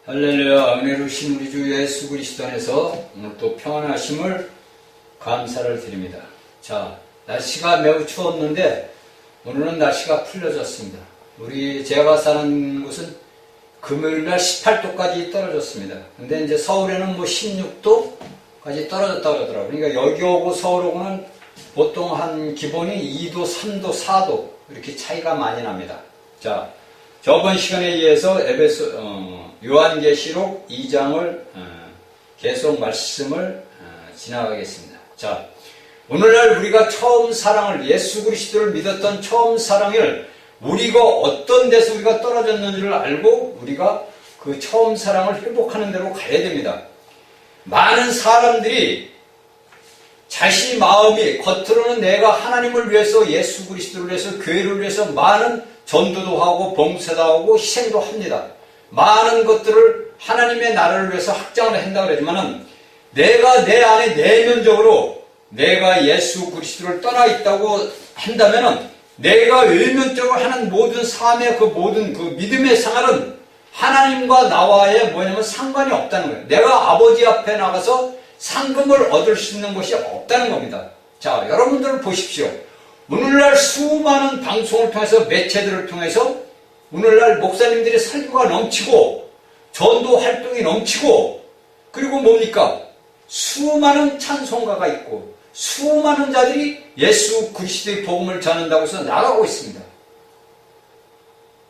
할렐루야. 은혜로우신 우리 주 예수 그리스도 안에서 오늘 또 평안하심을 감사를 드립니다. 자, 날씨가 매우 추웠는데 오늘은 날씨가 풀려졌습니다. 제가 사는 곳은 금요일날 18도까지 떨어졌습니다. 근데 이제 서울에는 16도까지 떨어졌다고 그러더라고요. 그러니까 여기 오고 서울 오고는 보통 한 기본이 2도, 3도, 4도 이렇게 차이가 많이 납니다. 자, 저번 시간에 이어서 요한계시록 2장을 계속 말씀을 지나가겠습니다. 자, 오늘날 우리가 처음 사랑을, 예수 그리스도를 믿었던 처음 사랑을 우리가 어떤 데서 우리가 떨어졌는지를 알고 우리가 그 처음 사랑을 회복하는 대로 가야 됩니다. 많은 사람들이 자신 마음이 겉으로는 내가 하나님을 위해서, 예수 그리스도를 위해서, 교회를 위해서 많은 전도도 하고 봉사도 하고 희생도 합니다. 많은 것들을 하나님의 나라를 위해서 확장을 한다고 그러지만은 내가 내 안에 내면적으로 내가 예수 그리스도를 떠나 있다고 한다면은 내가 외면적으로 하는 모든 삶의 그 모든 그 믿음의 생활은 하나님과 나와의 상관이 없다는 거예요. 내가 아버지 앞에 나가서 상금을 얻을 수 있는 것이 없다는 겁니다. 자, 여러분들 보십시오. 오늘날 수많은 방송을 통해서, 매체들을 통해서 오늘날 목사님들의 설교가 넘치고 전도 활동이 넘치고, 그리고 뭡니까? 수많은 찬송가가 있고 수많은 자들이 예수 그리스도의 복음을 전한다고 해서 나가고 있습니다.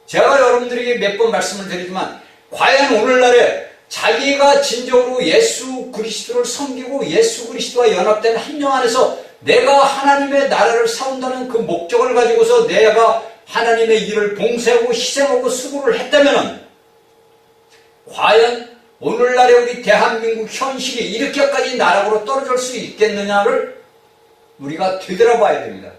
제가 여러분들에게 몇 번 말씀을 드리지만 과연 오늘날에 자기가 진정으로 예수 그리스도를 섬기고 예수 그리스도와 연합된 한영 안에서 내가 하나님의 나라를 세운다는 그 목적을 가지고서 내가 하나님의 일을 봉사하고 희생하고 수고를 했다면 과연 오늘날의 우리 대한민국 현실이 이렇게까지 나락으로 떨어질 수 있겠느냐를 우리가 되돌아봐야 됩니다.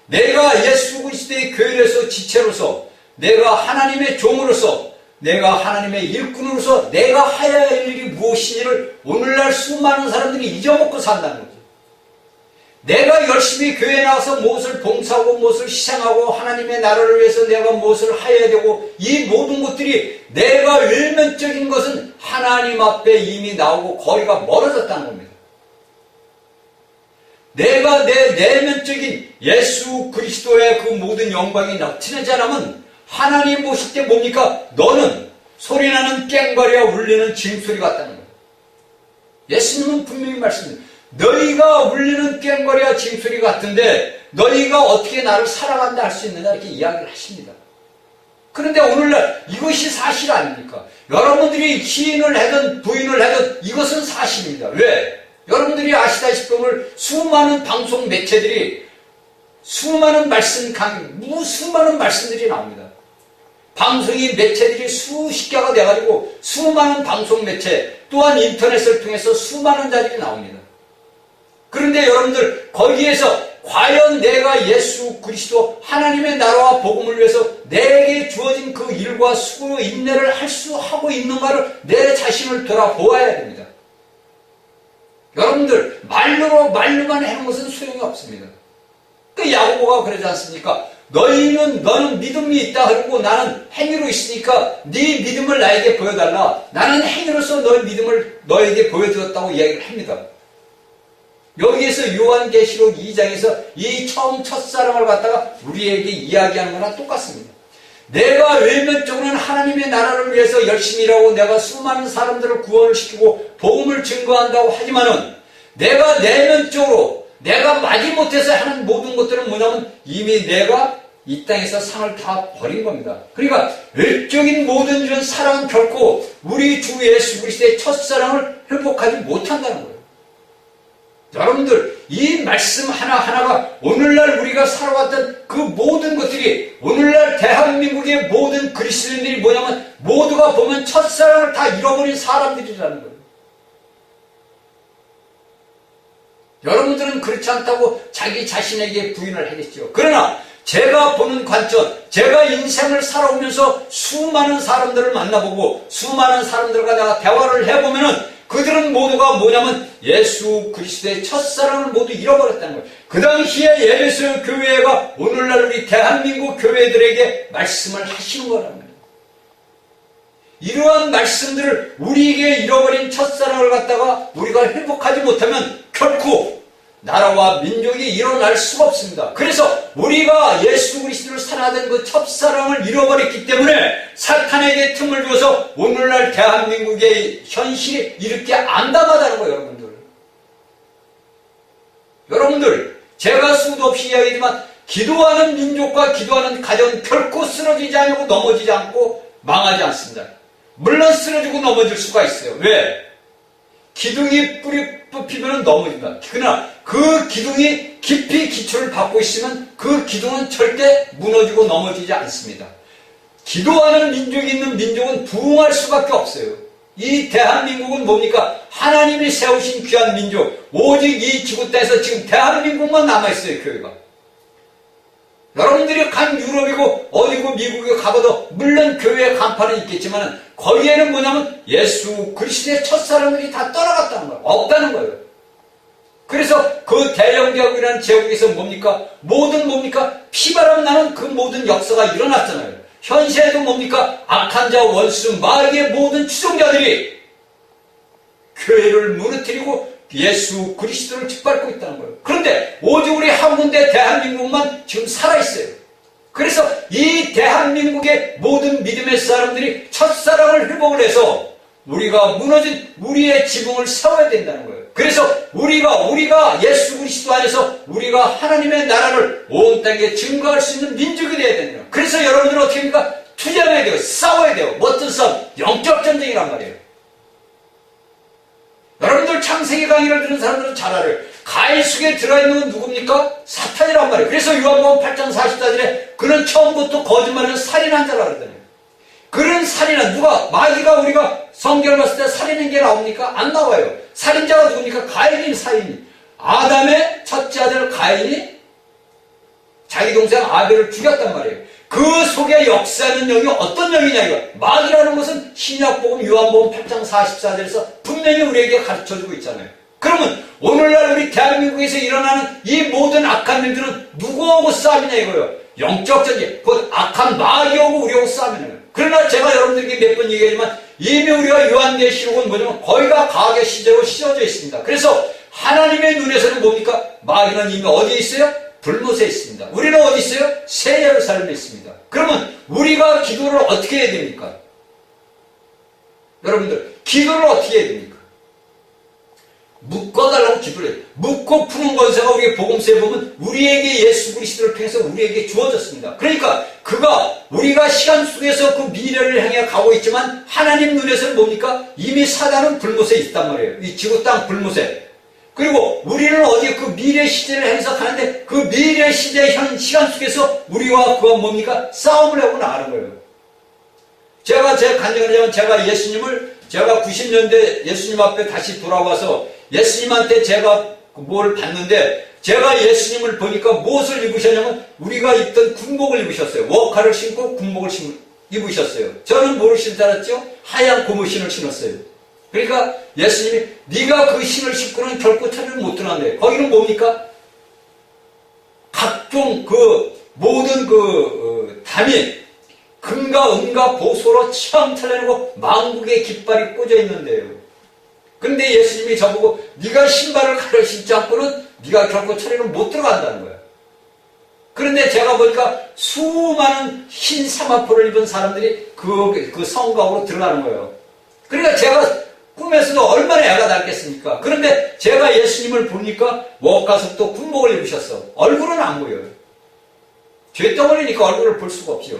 내가 예수 그리스도의 교회로서, 지체로서, 내가 하나님의 종으로서, 내가 하나님의 일꾼으로서 내가 해야 할 일이 무엇인지를 오늘날 수많은 사람들이 잊어먹고 산다는 거죠. 내가 열심히 교회에 나와서 무엇을 봉사하고 무엇을 희생하고 하나님의 나라를 위해서 내가 무엇을 해야 되고, 이 모든 것들이 내가 외면적인 것은 하나님 앞에 이미 나오고 거리가 멀어졌다는 겁니다. 내가 내 내면적인 예수 그리스도의 그 모든 영광이 나타나지 않으면 하나님 보실 때 뭡니까? 너는 소리나는 꽹과리와 울리는 징소리 같다는 거예요. 예수님은 분명히 말씀합니다. 너희가 울리는 꽹과리와 징소리 같은데 너희가 어떻게 나를 사랑한다 할 수 있느냐, 이렇게 이야기를 하십니다. 그런데 오늘날 이것이 사실 아닙니까? 여러분들이 시인을 하든 부인을 하든 이것은 사실입니다. 왜? 여러분들이 아시다시피 오늘 수많은 방송 매체들이 수많은 수많은 말씀들이 나옵니다. 방송인 매체들이 수십 개가 돼가지고 수많은 방송 매체 또한 인터넷을 통해서 수많은 자들이 나옵니다. 그런데 여러분들 거기에서 과연 내가 예수 그리스도 하나님의 나라와 복음을 위해서 내게 주어진 그 일과 수고 인내를 하고 있는가를 내 자신을 돌아보아야 됩니다. 여러분들 말로만 하는 것은 소용이 없습니다. 그 야고보가 그러지 않습니까? 너는 믿음이 있다 그러고 나는 행위로 있으니까 네 믿음을 나에게 보여달라. 나는 행위로서 너의 믿음을 너에게 보여주었다고 이야기를 합니다. 여기에서 요한계시록 2장에서 이 처음 첫사랑을 갖다가 우리에게 이야기하는 거랑 똑같습니다. 내가 외면적으로는 하나님의 나라를 위해서 열심히 일하고 내가 수많은 사람들을 구원을 시키고 복음을 증거한다고 하지만은 내가 내면적으로 내가 마지못해서 하는 모든 것들은 뭐냐면 이미 내가 이 땅에서 상을 다 버린 겁니다. 그러니까 외적인 모든 이런 사랑은 결코 우리 주 예수 그리스도의 첫사랑을 회복하지 못한다는 거예요. 여러분들 이 말씀 하나하나가 오늘날 우리가 살아왔던 그 모든 것들이 오늘날 대한민국의 모든 그리스도인들이 뭐냐면 모두가 보면 첫사랑을 다 잃어버린 사람들이라는 거예요. 여러분들은 그렇지 않다고 자기 자신에게 부인을 하겠죠. 그러나 제가 보는 관점, 제가 인생을 살아오면서 수많은 사람들을 만나보고 수많은 사람들과 내가 대화를 해보면은 그들은 모두가 뭐냐면 예수 그리스도의 첫사랑을 모두 잃어버렸다는 거예요. 그 당시에 에베소 교회가 오늘날 우리 대한민국 교회들에게 말씀을 하시는 거라는 거예요. 이러한 말씀들을 우리에게 잃어버린 첫사랑을 갖다가 우리가 회복하지 못하면 결코 나라와 민족이 일어날 수가 없습니다. 그래서 우리가 예수 그리스도를 사랑하던 그 첫사랑을 잃어버렸기 때문에 사탄에게 틈을 줘서 오늘날 대한민국의 현실이 이렇게 안담하다는 거예요, 여러분들. 여러분들, 제가 수도 없이 이야기하지만 기도하는 민족과 기도하는 가정은 결코 쓰러지지 않고 넘어지지 않고 망하지 않습니다. 물론 쓰러지고 넘어질 수가 있어요. 왜? 기둥이 뿌리 뽑히면 넘어진다. 그러나 그 기둥이 깊이 기초를 받고 있으면 그 기둥은 절대 무너지고 넘어지지 않습니다. 기도하는 민족이 있는 민족은 부흥할 수밖에 없어요. 이 대한민국은 뭡니까? 하나님이 세우신 귀한 민족. 오직 이 지구 땅에서 지금 대한민국만 남아있어요, 교회가. 여러분들이 간 유럽이고 어디고 미국에 가봐도 물론 교회의 간판은 있겠지만 거기에는 뭐냐면 예수 그리스도의 첫사랑들이 다 떠나갔다는 거예요. 없다는 거예요. 그래서 그 대영제국이라는 제국에서 뭡니까? 모든 뭡니까? 피바람 나는 그 모든 역사가 일어났잖아요. 현세에도 뭡니까? 악한 자, 원수, 마귀의 모든 추종자들이 교회를 무너뜨리고 예수 그리스도를 짓밟고 있다는 거예요. 그런데 오직 우리 한군데 대한민국만 지금 살아있어요. 그래서 이 대한민국의 모든 믿음의 사람들이 첫사랑을 회복을 해서 우리가 무너진 우리의 지붕을 세워야 된다는 거예요. 그래서 우리가 예수 그리스도 안에서 우리가 하나님의 나라를 온 땅에 증거할 수 있는 민족이 되어야 된다. 그래서 여러분들은 어떻게 합니까? 투쟁해야 돼요. 싸워야 돼요. 어떤 싸움? 영적 전쟁이란 말이에요. 여러분들 창세기 강의를 듣는 사람들은 잘 알아요. 가일 속에 들어있는 건 누굽니까? 사탄이란 말이에요. 그래서 요한복음 8장 44절에 그는 처음부터 거짓말을 살인한 자라 그러잖아요. 그런 살인한 누가? 마귀가 우리가 성경을 봤을 때 살인한 게 나옵니까? 안 나와요. 살인자가 누굽니까? 가인인 사인이. 아담의 첫째 아들 가인이 자기 동생 아벨을 죽였단 말이에요. 그 속에 역사하는 영이 어떤 영이냐 이거. 마귀라는 것은 신약복음 요한복음 8장 44절에서 분명히 우리에게 가르쳐주고 있잖아요. 그러면 오늘날 우리 대한민국에서 일어나는 이 모든 악한 일들은 누구하고 싸움이냐 이거예요. 영적 전쟁, 곧 악한 마귀하고 우리하고 싸움이냐. 그러나 제가 여러분들에게 몇 번 얘기하지만 이미 우리가 요한계시록은 뭐냐면 거의가 과학의 시제로 씌워져 있습니다. 그래서 하나님의 눈에서는 뭡니까? 마귀는 이미 어디에 있어요? 불못에 있습니다. 우리는 어디 있어요? 새 예루살렘에 있습니다. 그러면 우리가 기도를 어떻게 해야 됩니까? 여러분들 기도를 어떻게 해야 됩니까? 묶어달라고 기도를 해요. 묶고 푸는 권세가 우리의 복음서에 보면 우리에게 예수 그리스도를 통해서 우리에게 주어졌습니다. 그러니까 그가 우리가 시간 속에서 그 미래를 향해 가고 있지만 하나님 눈에서는 뭡니까? 이미 사단은 불못에 있단 말이에요. 이 지구 땅 불못에. 그리고 우리는 어디 그 미래 시대를 향해서 가는데 그 미래 시대의 시간 속에서 우리와 그가 뭡니까? 싸움을 하고 나가는 거예요. 제가 제 간증을 하자면 제가 90년대 예수님 앞에 다시 돌아와서 예수님한테 제가 뭘 봤는데 제가 예수님을 보니까 무엇을 입으셨냐면 우리가 입던 군복을 입으셨어요. 워카를 신고 군복을 입으셨어요. 저는 뭐를 신지 알았죠? 하얀 고무신을 신었어요. 그러니까 예수님이 네가 그 신을 신고는 결코 천국을 못 들어간대. 거기는 뭡니까? 각종 그 모든 담이 금과 은과 보소로 치황찬란하고 만국의 깃발이 꽂아 있는데요. 그런데 예수님이 저보고 네가 신발을 가려 신지 않고는 네가 결코 천국을 못 들어간다는 거야. 그런데 제가 보니까 수많은 흰 사마포를 입은 사람들이 그 성곽으로 들어가는 거예요. 그러니까 제가 꿈에서도 얼마나 애가 낫겠습니까? 그런데 제가 예수님을 보니까 워가서부터 군복을 입으셨어. 얼굴은 안 보여요. 죄덩어리니까 얼굴을 볼 수가 없죠.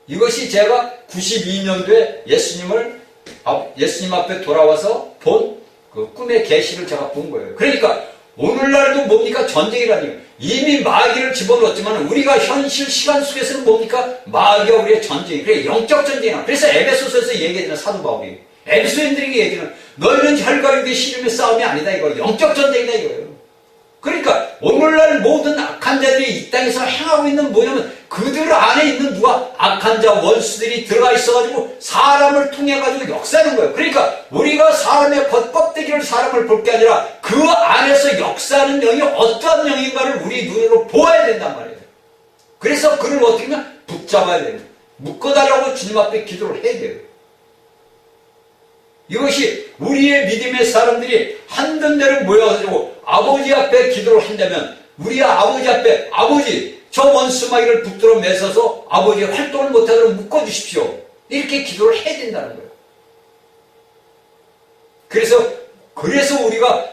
이것이 제가 92년도에 예수님 앞에 돌아와서 본 그 꿈의 계시를 제가 본 거예요. 그러니까 오늘날도 뭡니까? 전쟁이라니요. 이미 마귀를 집어넣었지만 우리가 현실 시간 속에서는 뭡니까? 마귀와 우리의 전쟁이. 그래, 영적 전쟁이나. 그래서 에베소서에서 얘기하잖아요. 사도 바울이. 에베소인들에게 얘기는 너희는 혈과 육의 씨름의 싸움이 아니다 이거. 영적 전쟁이다 이거예요. 그러니까 오늘날 모든 악한 자들이 이 땅에서 행하고 있는 뭐냐면 그들 안에 있는 누가 악한 자 원수들이 들어가 있어가지고 사람을 통해가지고 역사하는 거예요. 그러니까 우리가 사람의 겉껍데기를 사람을 볼 게 아니라 그 안에서 역사하는 영이 어떠한 영인가를 우리 눈으로 보아야 된단 말이에요. 그래서 그를 어떻게 하면 붙잡아야 돼요. 묶어달라고 주님 앞에 기도를 해야 돼요. 이것이 우리의 믿음의 사람들이 한든대로 모여가지고 아버지 앞에 기도를 한다면 우리 아버지 앞에 아버지 저 원수마귀를 붙들어 매서서 아버지의 활동을 못하도록 묶어주십시오. 이렇게 기도를 해야 된다는 거예요. 그래서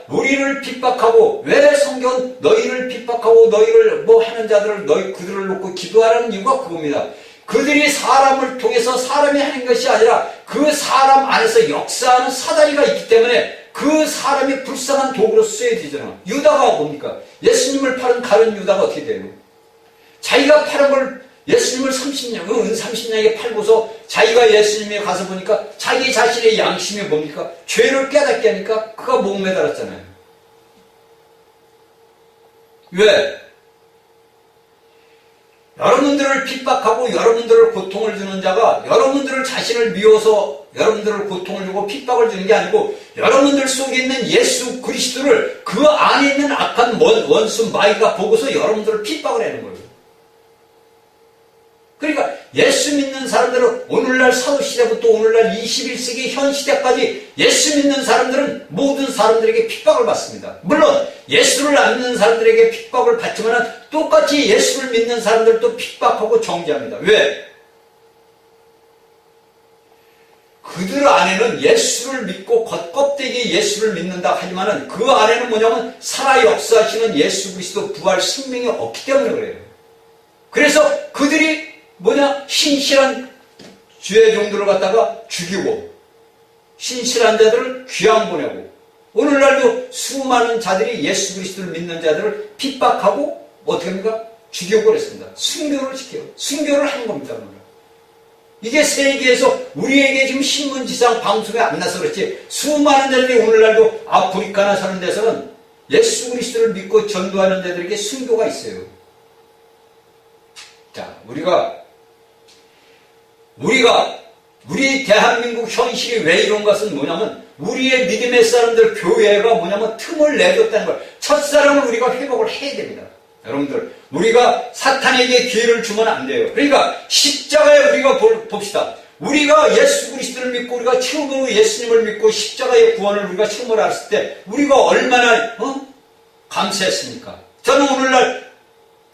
우리를 핍박하고 왜 성경은 너희를 핍박하고 너희를 뭐 하는 자들을 그들을 놓고 기도하라는 이유가 그겁니다. 그들이 사람을 통해서 사람이 하는 것이 아니라 그 사람 안에서 역사하는 사다리가 있기 때문에 그 사람이 불쌍한 도구로 쓰여지잖아. 유다가 뭡니까? 예수님을 팔은 가룟 유다가 어떻게 돼요? 자기가 팔은 걸 예수님을 30년에게 팔고서 자기가 예수님에 가서 보니까 자기 자신의 양심이 뭡니까? 죄를 깨닫게 하니까 그가 목매달았잖아요. 왜? 여러분들을 핍박하고 여러분들을 고통을 주는 자가 여러분들을 자신을 미워서 여러분들을 고통을 주고 핍박을 주는 게 아니고 여러분들 속에 있는 예수 그리스도를 그 안에 있는 악한 원수 마귀가 보고서 여러분들을 핍박을 하는 거예요. 그러니까 예수 믿는 사람들은 오늘날 사도시대부터 오늘날 21세기 현 시대까지 예수 믿는 사람들은 모든 사람들에게 핍박을 받습니다. 물론 예수를 안 믿는 사람들에게 핍박을 받지만 똑같이 예수를 믿는 사람들도 핍박하고 정죄합니다. 왜? 그들 안에는 예수를 믿고 겉껍데기 예수를 믿는다 하지만 그 안에는 뭐냐면 살아 역사하시는 예수 그리스도 부활 생명이 없기 때문에 그래요. 그래서 그들이 신실한 주의 종들을 갖다가 죽이고 신실한 자들을 귀양 보내고 오늘날도 수많은 자들이 예수 그리스도를 믿는 자들을 핍박하고 어떻게 합니까? 죽이고 그랬습니다. 순교를 시켜요. 순교를 한 겁니다. 이게 세계에서 우리에게 지금 신문지상 방송에 안 나서 그렇지 수많은 자들이 오늘날도 아프리카나 사는 데서는 예수 그리스도를 믿고 전도하는 자들에게 순교가 있어요. 자, 우리 대한민국 현실이 왜 이런 것은 뭐냐면 우리의 믿음의 사람들 교회가 뭐냐면 틈을 내줬다는 걸 첫사랑을 우리가 회복을 해야 됩니다. 여러분들 우리가 사탄에게 기회를 주면 안 돼요. 그러니까 십자가에 우리가 봅시다. 우리가 예수 그리스도를 믿고 우리가 처음으로 예수님을 믿고 십자가의 구원을 우리가 처음으로 알았을 때 우리가 얼마나 감사했습니까? 저는 오늘날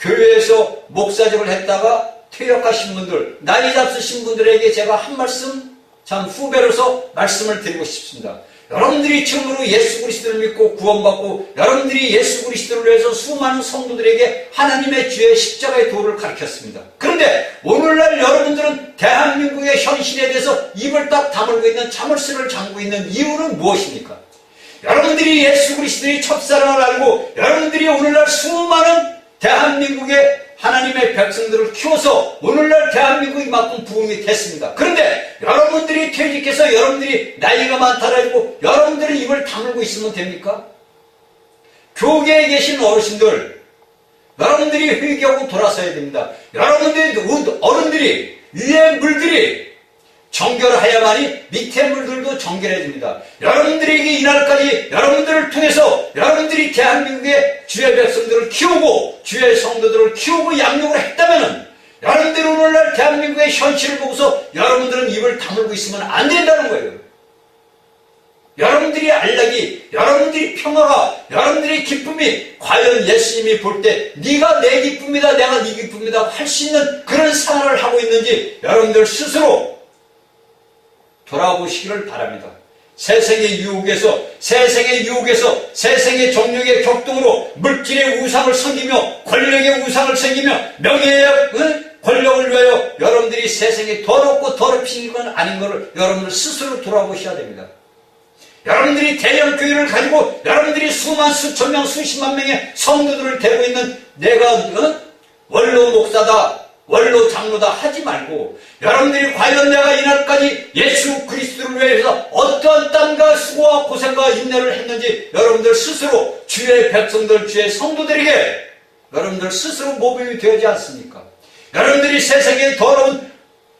교회에서 목사직을 했다가 퇴역하신 분들, 나이 잡수신 분들에게 제가 한 말씀 참 후배로서 말씀을 드리고 싶습니다. 여러분들이 처음으로 예수 그리스도를 믿고 구원받고 여러분들이 예수 그리스도를 위해서 수많은 성도들에게 하나님의 주의 십자가의 도를 가르쳤습니다. 그런데 오늘날 여러분들은 대한민국의 현실에 대해서 입을 딱 다물고 있는 자물쇠를 잠그고 있는 이유는 무엇입니까? 여러분들이 예수 그리스도의 첫사랑을 알고 여러분들이 오늘날 수많은 대한민국의 하나님의 백성들을 키워서 오늘날 대한민국이 이만큼 부흥이 됐습니다. 그런데 여러분들이 퇴직해서 여러분들이 나이가 많다라고 여러분들은 입을 다물고 있으면 됩니까? 교계에 계신 어르신들 여러분들이 회개하고 돌아서야 됩니다. 여러분들이 어른들이 위에 물들이 정결하야만이 밑에 물들도 정결해집니다. 여러분들에게 이날까지 여러분들을 통해서 여러분들이 대한민국의 주의 백성들을 키우고 주의 성도들을 키우고 양육을 했다면 여러분들이 오늘날 대한민국의 현실을 보고서 여러분들은 입을 다물고 있으면 안 된다는 거예요. 여러분들이 안락이, 여러분들이 평화가, 여러분들의 기쁨이 과연 예수님이 볼 때 네가 내 기쁨이다, 내가 네 기쁨이다 할 수 있는 그런 생활을 하고 있는지 여러분들 스스로 돌아보시기를 바랍니다. 세상의 유혹에서 세상의 정욕의 격동으로 물질의 우상을 섬기며 권력의 우상을 섬기며 명예의 권력을 위하여 여러분들이 세상에 더럽고 더럽히는 건 아닌 것을 여러분들 스스로 돌아보셔야 됩니다. 여러분들이 대형 교회를 가지고 여러분들이 수천 명 수십만 명의 성도들을 데리고 있는 내가 원로 목사다 원로 장로다 하지 말고 여러분들이 과연 내가 이날까지 예수 그리스도를 위해서 어떠한 땀과 수고와 고생과 인내를 했는지 여러분들 스스로 주의 백성들 주의 성도들에게 여러분들 스스로 모범이 되지 않습니까? 여러분들이 세상의 더러운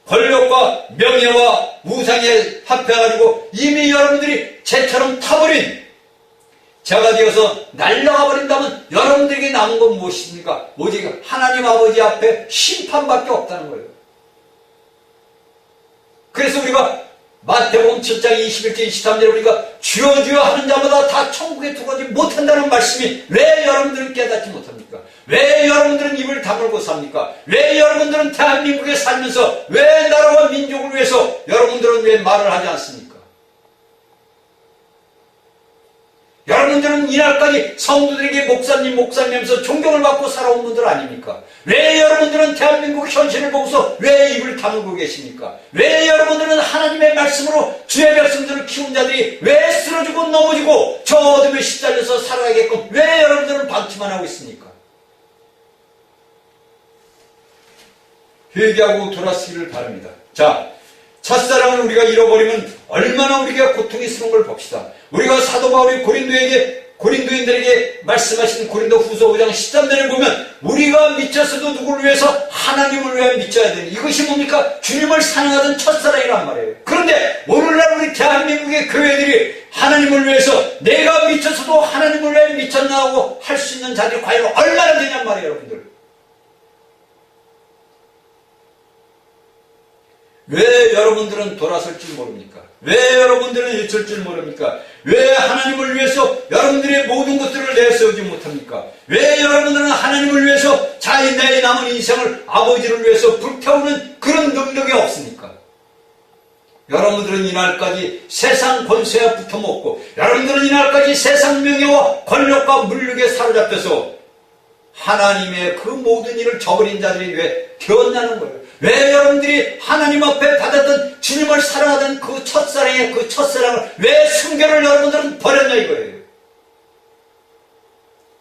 권력과 명예와 우상에 합해가지고 이미 여러분들이 재처럼 타버린 자가 되어서 날아가 버린다면 여러분들에게 남은 건 무엇입니까? 오직 하나님 아버지 앞에 심판밖에 없다는 거예요. 마태복음 7장 21절 23절에 우리가 주여 주여 하는 자마다 다 천국에 들어가지 못한다는 말씀이 왜 여러분들은 깨닫지 못합니까? 왜 여러분들은 입을 다물고 삽니까? 왜 여러분들은 대한민국에 살면서 왜 나라와 민족을 위해서 여러분들은 왜 말을 하지 않습니까? 여러분들은 이날까지 성도들에게 목사님 하면서 존경을 받고 살아온 분들 아닙니까? 왜 여러분들은 대한민국 현실을 보고서 왜 입을 다물고 계십니까? 왜 여러분들은 하나님의 말씀으로 주의 백성들을 키운 자들이 왜 쓰러지고 넘어지고 저 어둠에 시달려서 살아가게끔 왜 여러분들은 방치만 하고 있습니까? 회개하고 돌아서기를 바랍니다. 자, 첫사랑을 우리가 잃어버리면 얼마나 우리가 고통스러운 걸 봅시다. 우리가 사도 바울이 고린도인들에게 말씀하신 고린도 후서 5장 13절을 보면 우리가 미쳤어도 누구를 위해서? 하나님을 위해 미쳐야 되는 이것이 뭡니까? 주님을 사랑하던 첫사랑이란 말이에요. 그런데 오늘날 우리 대한민국의 교회들이 하나님을 위해서 내가 미쳤어도 하나님을 위해 미쳤나고 할 수 있는 자들이 과연 얼마나 되냔 말이에요, 여러분들. 왜 여러분들은 돌아설 줄 모릅니까? 왜 여러분들은 일칠 줄 모릅니까? 왜 하나님을 위해서 여러분들의 모든 것들을 내세우지 못합니까? 왜 여러분들은 하나님을 위해서 자신의 남은 인생을 아버지를 위해서 불태우는 그런 능력이 없습니까? 여러분들은 이날까지 세상 권세에 붙어먹고 여러분들은 이날까지 세상 명예와 권력과 물욕에 사로잡혀서 하나님의 그 모든 일을 저버린 자들이 왜 되었냐는 거예요. 왜 여러분들이 하나님 앞에 받았던 주님을 사랑하던 그 첫사랑을 왜 순결을 여러분들은 버렸냐 이거예요.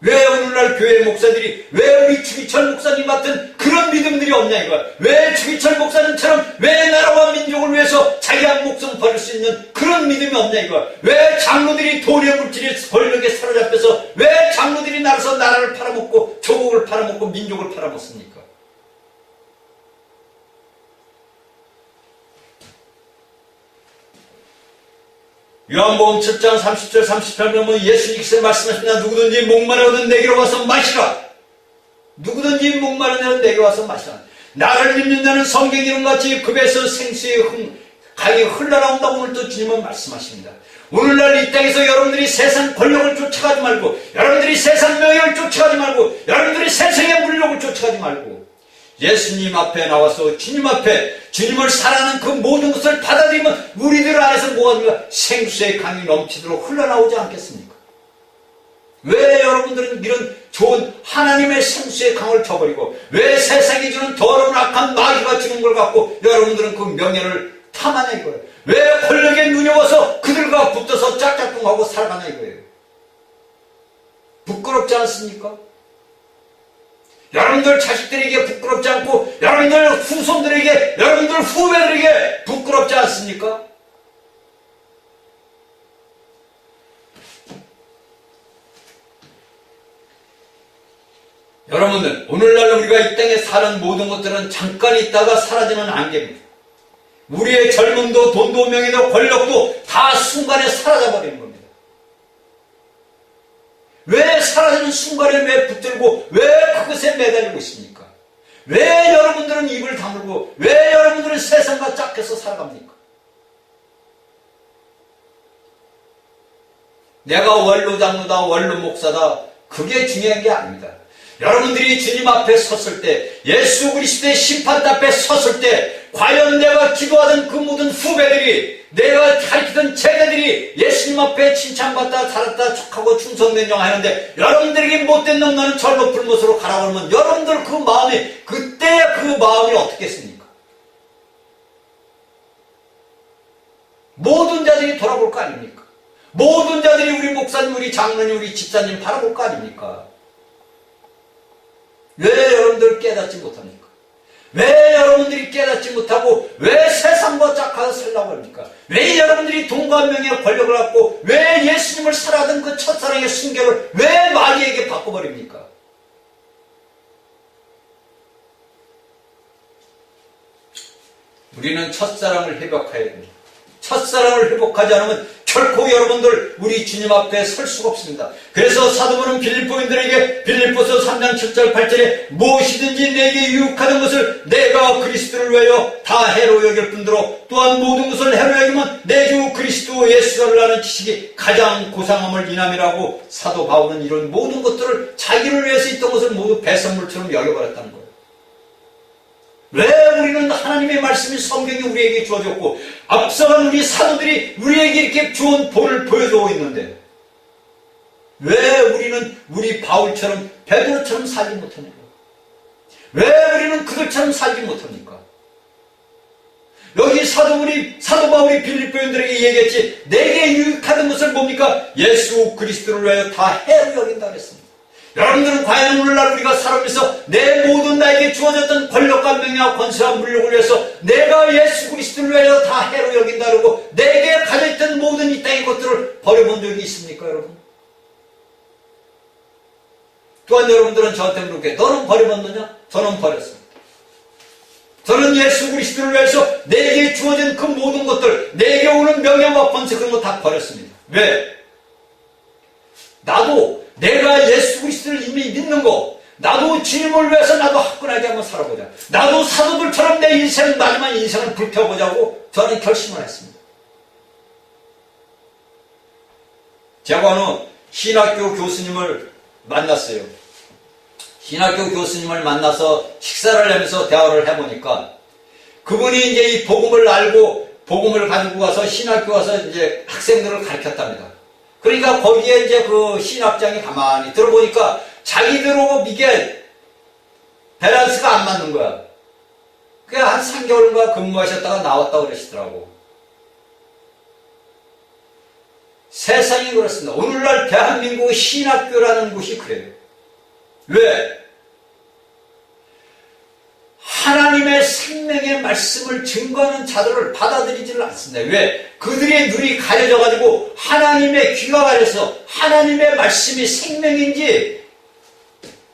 왜 오늘날 교회 목사들이 왜 우리 주기철 목사님 같은 그런 믿음들이 없냐 이거야. 왜 주기철 목사님처럼 왜 나라와 민족을 위해서 자기한 목숨 버릴 수 있는 그런 믿음이 없냐 이거야. 왜 장로들이 돈의 물질에 권력에 사로잡혀서 왜 장로들이 나라서 나라를 팔아먹고 조국을 팔아먹고 민족을 팔아먹습니까? 요한복음 7장 30절 38절 보면 예수님께서 말씀하십니다. 누구든지 목마르거든 내게로 와서 마시라. 누구든지 목마르거든 내게로 와서 마시라. 나를 믿는 자는 성경 이름같이 급에서 생수의 강이 흘러나온다고 오늘도 주님은 말씀하십니다. 오늘날 이 땅에서 여러분들이 세상 권력을 쫓아가지 말고 여러분들이 세상 명예를 쫓아가지 말고 여러분들이 세상의 물욕을 쫓아가지 말고 예수님 앞에 나와서 주님 앞에 주님을 사랑하는 그 모든 것을 받아들이면 우리들 안에서 뭐가 됩니까? 생수의 강이 넘치도록 흘러나오지 않겠습니까? 왜 여러분들은 이런 좋은 하나님의 생수의 강을 쳐버리고 왜 세상이 주는 더러운 악한 마귀가 주는 걸 갖고 여러분들은 그 명예를 탐하냐 이거예요. 왜 권력에 눈여워서 그들과 붙어서 짝짝꿍하고 살아가냐 이거예요. 부끄럽지 않습니까? 여러분들 자식들에게 부끄럽지 않고 여러분들 후손들에게 여러분들 후배들에게 부끄럽지 않습니까? 여러분들 오늘날 우리가 이 땅에 사는 모든 것들은 잠깐 있다가 사라지는 안개입니다. 우리의 젊음도 돈도 명예도 권력도 다 순간에 사라져버리는 겁니다. 왜 사라지는 순간에 왜 붙들고 왜 그것에 매달리고 있습니까? 왜 여러분들은 입을 다물고 왜 여러분들은 세상과 짝해서 살아갑니까? 내가 원로 장로다 원로 목사다 그게 중요한 게 아닙니다. 여러분들이 주님 앞에 섰을 때 예수 그리스도의 심판 앞에 섰을 때 과연 내가 기도하던 그 모든 후배들이 내가 가르치던 제자들이 예수님 앞에 칭찬받다 잘했다 척하고 충성맹정 하는데 여러분들에게 못된 놈 너는 절로 불못으로 가라고 하면 여러분들 그 마음이 그때 그 마음이 어떻겠습니까? 모든 자들이 돌아볼 거 아닙니까? 모든 자들이 우리 목사님 우리 장로님 우리 집사님 바라볼 거 아닙니까? 왜 여러분들 깨닫지 못합니까? 왜 여러분들이 깨닫지 못하고 왜 세상과 짝하여 살라고 합니까? 왜 여러분들이 돈과 명예와 권력을 갖고 왜 예수님을 사랑하던 그 첫사랑의 순결을 왜 마귀에게 바꿔버립니까? 우리는 첫사랑을 회복해야 됩니다. 첫사랑을 회복하지 않으면 결코 여러분들 우리 주님 앞에 설 수가 없습니다. 그래서 사도 바울은 빌립보인들에게 빌립보서 3장 7절 8절에 무엇이든지 내게 유익하던 것을 내가 그리스도를 위하여 다 해로 여길 뿐더러 또한 모든 것을 해로 여기면 내 주 그리스도 예수를 아는 지식이 가장 고상함을 인함이라고 사도 바울은 이런 모든 것들을 자기를 위해서 있던 것을 모두 배선물처럼 여겨버렸다는 거예요. 왜 우리는 하나님의 말씀이 성경이 우리에게 주어졌고 앞서간 우리 사도들이 우리에게 이렇게 주은 본을 보여주고 있는데 왜 우리는 우리 바울처럼 베드로처럼 살지 못합니까? 왜 우리는 그들처럼 살지 못합니까? 여기 사도 바울이 빌립보인들에게 얘기했지 내게 유익하던 것을 뭡니까? 예수 그리스도를 위하여 다 해로 여긴다 그랬습니다. 여러분들은 과연 오늘날 우리가 살아가면서 내 모든 나에게 주어졌던 권력과 명예와 권세와 물력을 위해서 내가 예수 그리스도를 위하여 다 해로 여긴다 그러고 내게 가져있던 모든 이 땅의 것들을 버려본 적이 있습니까 여러분? 또한 여러분들은 저한테 물을게 너는 버려봤느냐? 저는 버렸습니다. 저는 예수 그리스도를 위해서 내게 주어진 그 모든 것들 내게 오는 명예와 권세 그런 거 다 버렸습니다. 왜? 나도 내가 예수 그리스도를 이미 믿는 거 나도 주님을 위해서 나도 화끈하게 한번 살아보자. 나도 사도들처럼 내 인생 마지막 인생을 불태워보자고 저는 결심을 했습니다. 제가 어느 신학교 교수님을 만났어요. 신학교 교수님을 만나서 식사를 하면서 대화를 해보니까 그분이 이제 이 복음을 알고 복음을 가지고 가서 신학교 와서 이제 학생들을 가르쳤답니다. 그러니까 거기에 이제 그 신학장이 가만히 들어보니까 자기들하고 이게 밸런스가 안 맞는 거야. 그게 한 3개월인가 근무하셨다가 나왔다고 그러시더라고. 세상이 그렇습니다. 오늘날 대한민국의 신학교라는 곳이 그래요. 왜? 하나님의 생명의 말씀을 증거하는 자들을 받아들이지를 않습니다. 왜? 그들의 눈이 가려져가지고 하나님의 귀가 가려서 하나님의 말씀이 생명인지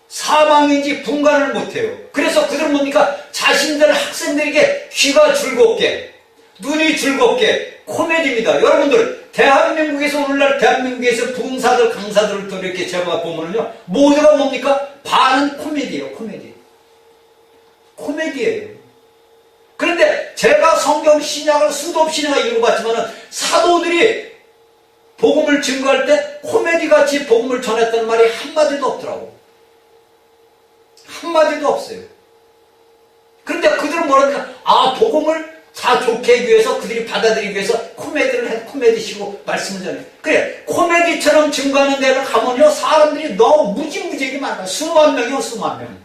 사망인지 분간을 못해요. 그래서 그들은 뭡니까? 자신들 학생들에게 귀가 즐겁게 눈이 즐겁게 코미디입니다. 여러분들 대한민국에서 오늘날 대한민국에서 부흥사들 강사들을 또 이렇게 제가 보면요 모두가 뭡니까? 반은 코미디예요. 코미디예요. 그런데 제가 성경 신약을 수도 없이 내가 읽어봤지만 사도들이 복음을 증거할 때 코미디같이 복음을 전했다는 말이 한마디도 없더라고. 한마디도 없어요. 그런데 그들은 뭐랍니까? 복음을 다 좋게 하기 위해서 그들이 받아들이기 위해서 코미디시고 말씀을 전해. 그래 코미디처럼 증거하는 데를 가면요 사람들이 너무 무지무지하게 많아요. 수만 명이요 수만 명.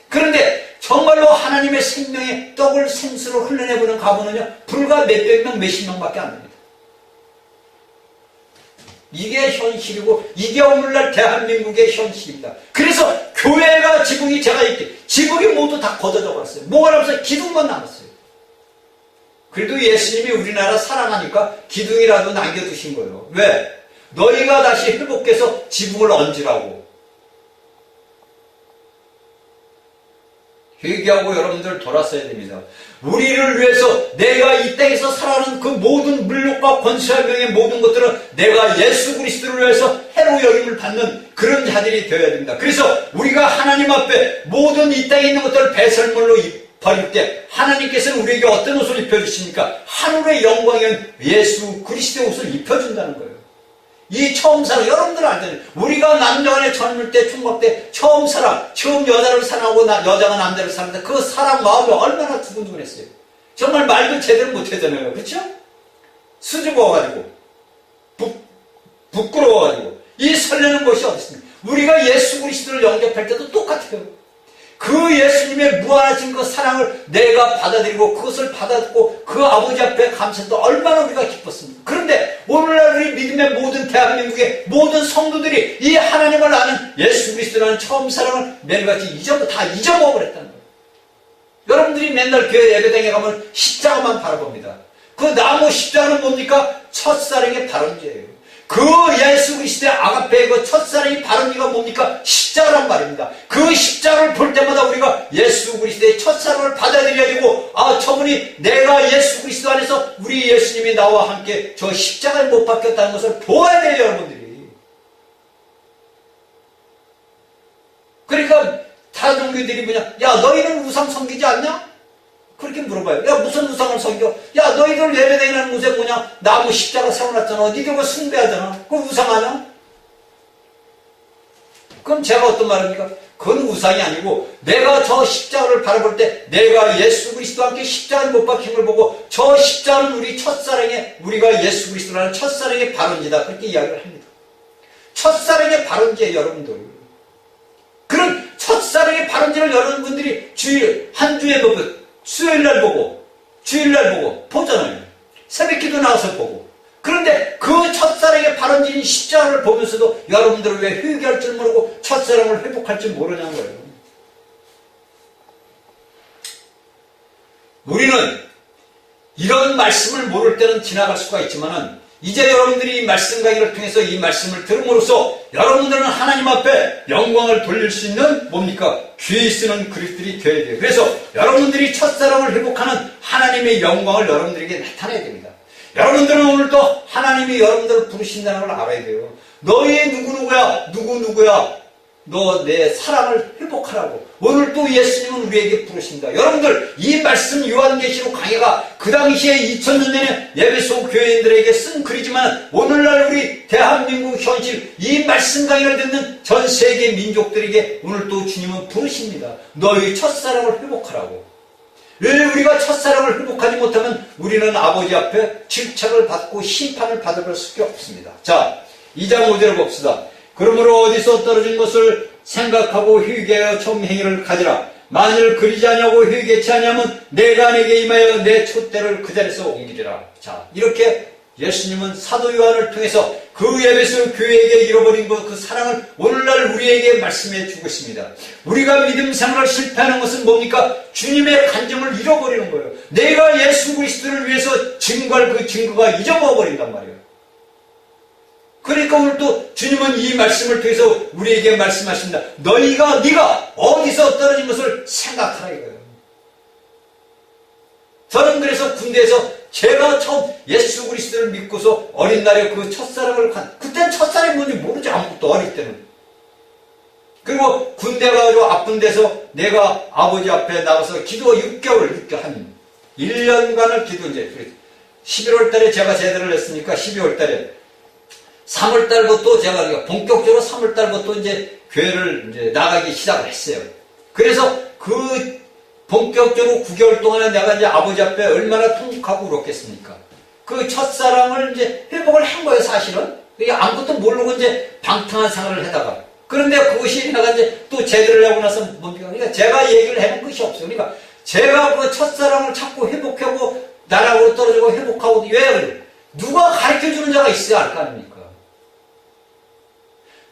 그런데 정말로 하나님의 생명의 떡을 생수로 흘러내보는 가보는요 불과 몇백 명 몇십 명밖에 안 됩니다. 이게 현실이고 이게 오늘날 대한민국의 현실입니다. 그래서 교회가 지붕이 제가 이렇게 지붕이 모두 다 걷어져 버렸어요. 뭐가 남았어요? 기둥만 남았어요. 그래도 예수님이 우리나라 사랑하니까 기둥이라도 남겨두신 거예요. 왜? 너희가 다시 회복해서 지붕을 얹으라고. 회개하고 여러분들 돌아서야 됩니다. 우리를 위해서 내가 이 땅에서 살아가는 그 모든 물력과 권세와 명의 모든 것들은 내가 예수 그리스도를 위해서 해로 여김을 받는 그런 자들이 되어야 됩니다. 그래서 우리가 하나님 앞에 모든 이 땅에 있는 것들을 배설물로 버릴 때 하나님께서는 우리에게 어떤 옷을 입혀주십니까? 하늘의 영광인 예수 그리스도의 옷을 입혀준다는 거예요. 이 처음 사랑, 여러분들 알잖아요. 우리가 남녀간에 젊을 때, 총각 때, 처음 사랑, 처음 여자를 사랑하고 여자가 남자를 사랑할 때 그 사랑 마음이 얼마나 두근두근했어요. 정말 말도 제대로 못하잖아요. 그렇죠? 수줍어가지고, 부끄러워가지고, 이 설레는 것이 어디 있습니까? 우리가 예수 그리스도를 영접할 때도 똑같아요. 그 예수님의 무한하신 그 사랑을 내가 받아들이고 그것을 받아듣고 그 아버지 앞에 감사도 얼마나 우리가 기뻤습니까? 그런데 오늘날 우리 믿음의 모든 대한민국의 모든 성도들이 이 하나님을 아는 예수 그리스도라는 처음 사랑을 매일같이 다 잊어먹어버렸다는 거예요. 여러분들이 맨날 교회 예배당에 가면 십자가만 바라봅니다. 그 나무 십자가는 뭡니까? 첫사랑의 발원제예요. 그 예수 그리스도의 아가페의 그 첫사랑이 바른 이가 뭡니까? 십자가란 말입니다. 그 십자가를 볼 때마다 우리가 예수 그리스도의 첫사랑을 받아들여야 되고, 아, 저분이 내가 예수 그리스도 안에서 우리 예수님이 나와 함께 저 십자가에 못 박혔다는 것을 보아야 돼요, 여러분들이. 그러니까 다른 종교들이 뭐냐? 야, 너희는 우상 섬기지 않냐? 그렇게 물어봐요. 야, 무슨 우상을 섬겨? 야, 너희들 예배드리는 우상 뭐냐? 나무 십자가 세워놨잖아. 니들 그 숭배하잖아. 그거 우상하냐? 그럼 제가 어떤 말입니까? 그건 우상이 아니고, 내가 저 십자가를 바라볼 때 내가 예수 그리스도와 함께 십자가를 못 박힌 걸 보고, 저 십자가는 우리 첫사랑의, 우리가 예수 그리스도라는 첫사랑의 발원지다, 그렇게 이야기를 합니다. 첫사랑의 발원지예요, 여러분들. 그런 첫사랑의 발원지를 여러분들이 주일 한 주에 보고, 수요일날 보고, 주일날 보고 보잖아요. 새벽기도 나와서 보고. 그런데 그 첫사랑의 발원지인 십자가를 보면서도 여러분들은 왜 회개할 줄 모르고 첫사랑을 회복할 줄 모르냐는 거예요. 우리는 이런 말씀을 모를 때는 지나갈 수가 있지만은, 이제 여러분들이 이 말씀 강의를 통해서 이 말씀을 들음으로써 여러분들은 하나님 앞에 영광을 돌릴 수 있는 뭡니까? 귀 쓰는 그릇들이 되어야 돼요. 그래서 여러분들이 첫사랑을 회복하는 하나님의 영광을 여러분들에게 나타내야 됩니다. 여러분들은 오늘도 하나님이 여러분들을 부르신다는 걸 알아야 돼요. 너희 누구누구야? 누구누구야? 너 내 사랑을 회복하라고. 오늘 또 예수님은 우리에게 부르신다. 여러분들, 이 말씀 요한계시록 강해가 그 당시에 2000년 전에 예배소 교회인들에게 쓴 글이지만, 오늘날 우리 대한민국 현실 이 말씀 강의를 듣는 전 세계 민족들에게 오늘 또 주님은 부르십니다. 너희 첫사랑을 회복하라고. 왜 우리가 첫사랑을 회복하지 못하면 우리는 아버지 앞에 질책을 받고 심판을 받을 수밖에 없습니다. 자, 2장 5절을 봅시다. 그러므로 어디서 떨어진 것을 생각하고 회개하여 처음 행위를 가지라. 만일 그리지 아니하고 회개치 아니하면 내가 내게 임하여 내 촛대를 그 자리에서 옮기리라. 자, 이렇게 예수님은 사도 요한을 통해서 그 에베소 교회에게 잃어버린 그 사랑을 오늘날 우리에게 말씀해 주고 있습니다. 우리가 믿음 생활을 실패하는 것은 뭡니까? 주님의 간증을 잃어버리는 거예요. 내가 예수 그리스도를 위해서 증거할 그 증거가 잊어버린단 말이에요. 그러니까 오늘 또 주님은 이 말씀을 통해서 우리에게 말씀하십니다. 네가 어디서 떨어진 것을 생각하라 이거예요. 저는 그래서 군대에서 제가 처음 예수 그리스도를 믿고서 어린 날에 그 첫사랑을 그때는 첫사랑이 뭔지 모르지, 아무것도 어릴 때는. 그리고 군대 가가지고 아픈 데서 내가 아버지 앞에 나가서 기도 6개월, 한 1년간을 기도 이제 11월 달에 제가 제대를 했으니까 12월 달에 3월 달부터 제가 본격적으로 3월 달부터 이제 교회를 이제 나가기 시작을 했어요. 그래서 그 본격적으로 9개월 동안에 내가 이제 아버지 앞에 얼마나 통곡하고 울었겠습니까? 그 첫사랑을 이제 회복을 한 거예요, 사실은. 그게 아무것도 모르고 이제 방탕한 생활을 하다가. 그런데 그것이 내가 이제 또 제대를 하고 나서 뭡니까? 그러니까 제가 얘기를 해본 것이 없어요. 그러니까 제가 그 첫사랑을 자꾸 회복하고 나락으로 떨어지고 회복하고 왜 그래요? 누가 가르쳐 주는 자가 있어야 할 거 아닙니까?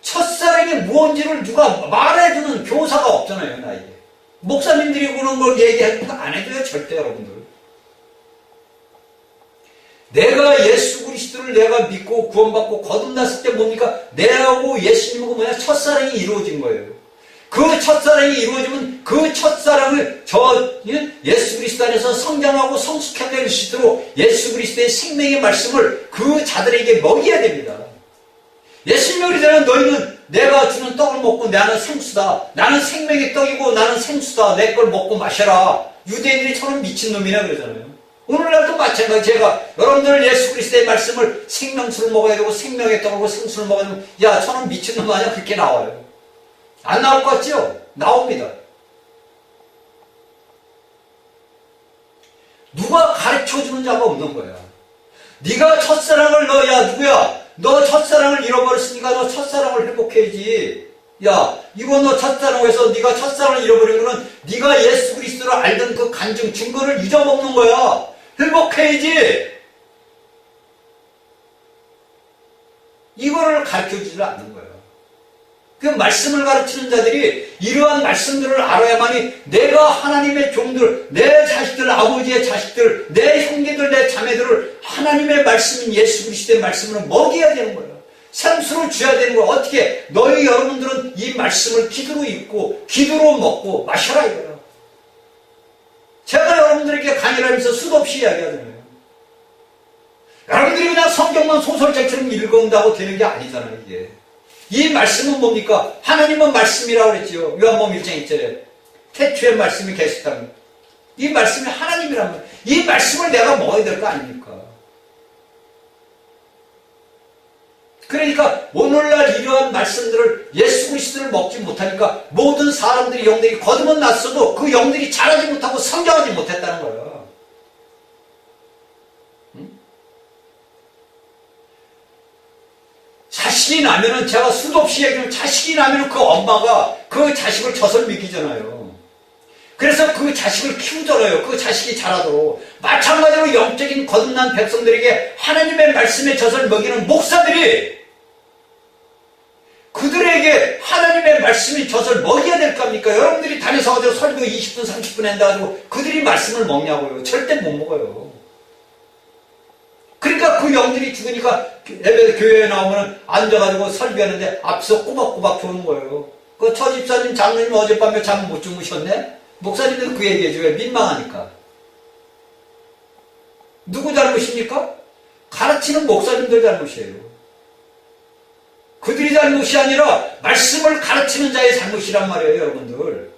첫사랑이 무언지를 누가 말해주는 교사가 없잖아요, 나에게. 목사님들이 그런 걸 얘기하니까 안 해줘요, 절대 여러분들. 내가 예수 그리스도를 내가 믿고 구원받고 거듭났을 때 뭡니까? 내하고 예수님하고 뭐냐? 첫사랑이 이루어진 거예요. 그 첫사랑이 이루어지면 그 첫사랑을 예수 그리스도 안에서 성장하고 성숙해질 수 있도록 예수 그리스도의 생명의 말씀을 그 자들에게 먹여야 됩니다. 예수님이 그러잖아요. 너희는 내가 주는 떡을 먹고 나는 생수다. 나는 생명의 떡이고 나는 생수다. 내 걸 먹고 마셔라. 유대인들이 저는 미친놈이라 그러잖아요. 오늘날도 마찬가지. 제가 여러분들 예수 그리스도의 말씀을 생명수를 먹어야 되고 생명의 떡을 생수를 먹어야 되면 야 저는 미친놈 아니야? 그렇게 나와요. 안 나올 것 같죠? 나옵니다. 누가 가르쳐주는 자가 없는 거야. 네가 첫사랑을 너야 누구야? 너 첫사랑을 잃어버렸으니까 너 첫사랑을 회복해야지. 야, 이거 너 첫사랑을 해서 네가 첫사랑을 잃어버린 거는 네가 예수 그리스도를 알던 그 간증 증거를 잊어먹는 거야. 회복해야지. 이거를 가르쳐주지 않는 거야. 그 말씀을 가르치는 자들이 이러한 말씀들을 알아야만이 내가 하나님의 종들, 내 자식들, 아버지의 자식들, 내 형제들, 내 자매들을 하나님의 말씀인 예수 그리스도의 말씀으로 먹여야 되는 거예요. 생수로 줘야 되는 거야. 어떻게? 너희 여러분들은 이 말씀을 기도로 읽고 기도로 먹고 마셔라 이거야. 제가 여러분들에게 강의하면서 수도 없이 이야기하잖아요. 여러분들이 그냥 성경만 소설책처럼 읽어온다고 되는 게 아니잖아요. 이게. 이 말씀은 뭡니까? 하나님은 말씀이라고 그랬지요. 요한복음 1장 1절에 태초에 말씀이 계셨다는 이 말씀이 하나님이란 말이에요. 이 말씀을 내가 먹어야 될 거 아닙니까? 그러니까 오늘날 이러한 말씀들을 예수 그리스도를 먹지 못하니까 모든 사람들이 영들이 거듭은 났어도 그 영들이 자라지 못하고 성장하지 못했다는 거예요. 자식이 나면은 제가 수도 없이 얘기하면 자식이 나면은 그 엄마가 그 자식을 젖을 먹이잖아요. 그래서 그 자식을 키우잖아요. 그 자식이 자라도록. 마찬가지로 영적인 거듭난 백성들에게 하나님의 말씀의 젖을 먹이는 목사들이 그들에게 하나님의 말씀의 젖을 먹여야 될 겁니까? 여러분들이 다녀서 가지고 설교 20분 30분 한다 가지고 그들이 말씀을 먹냐고요. 절대 못 먹어요. 그러니까 그 영들이 죽으니까 교회에 나오면 앉아가지고 설교하는데 앞서 꼬박꼬박 좋은 거예요. 그 처집사님 장로님 어젯밤에 잠 못 주무셨네? 목사님들 그 얘기해줘. 왜? 민망하니까. 누구 잘못입니까? 가르치는 목사님들 잘못이에요. 그들이 잘못이 아니라 말씀을 가르치는 자의 잘못이란 말이에요. 여러분들.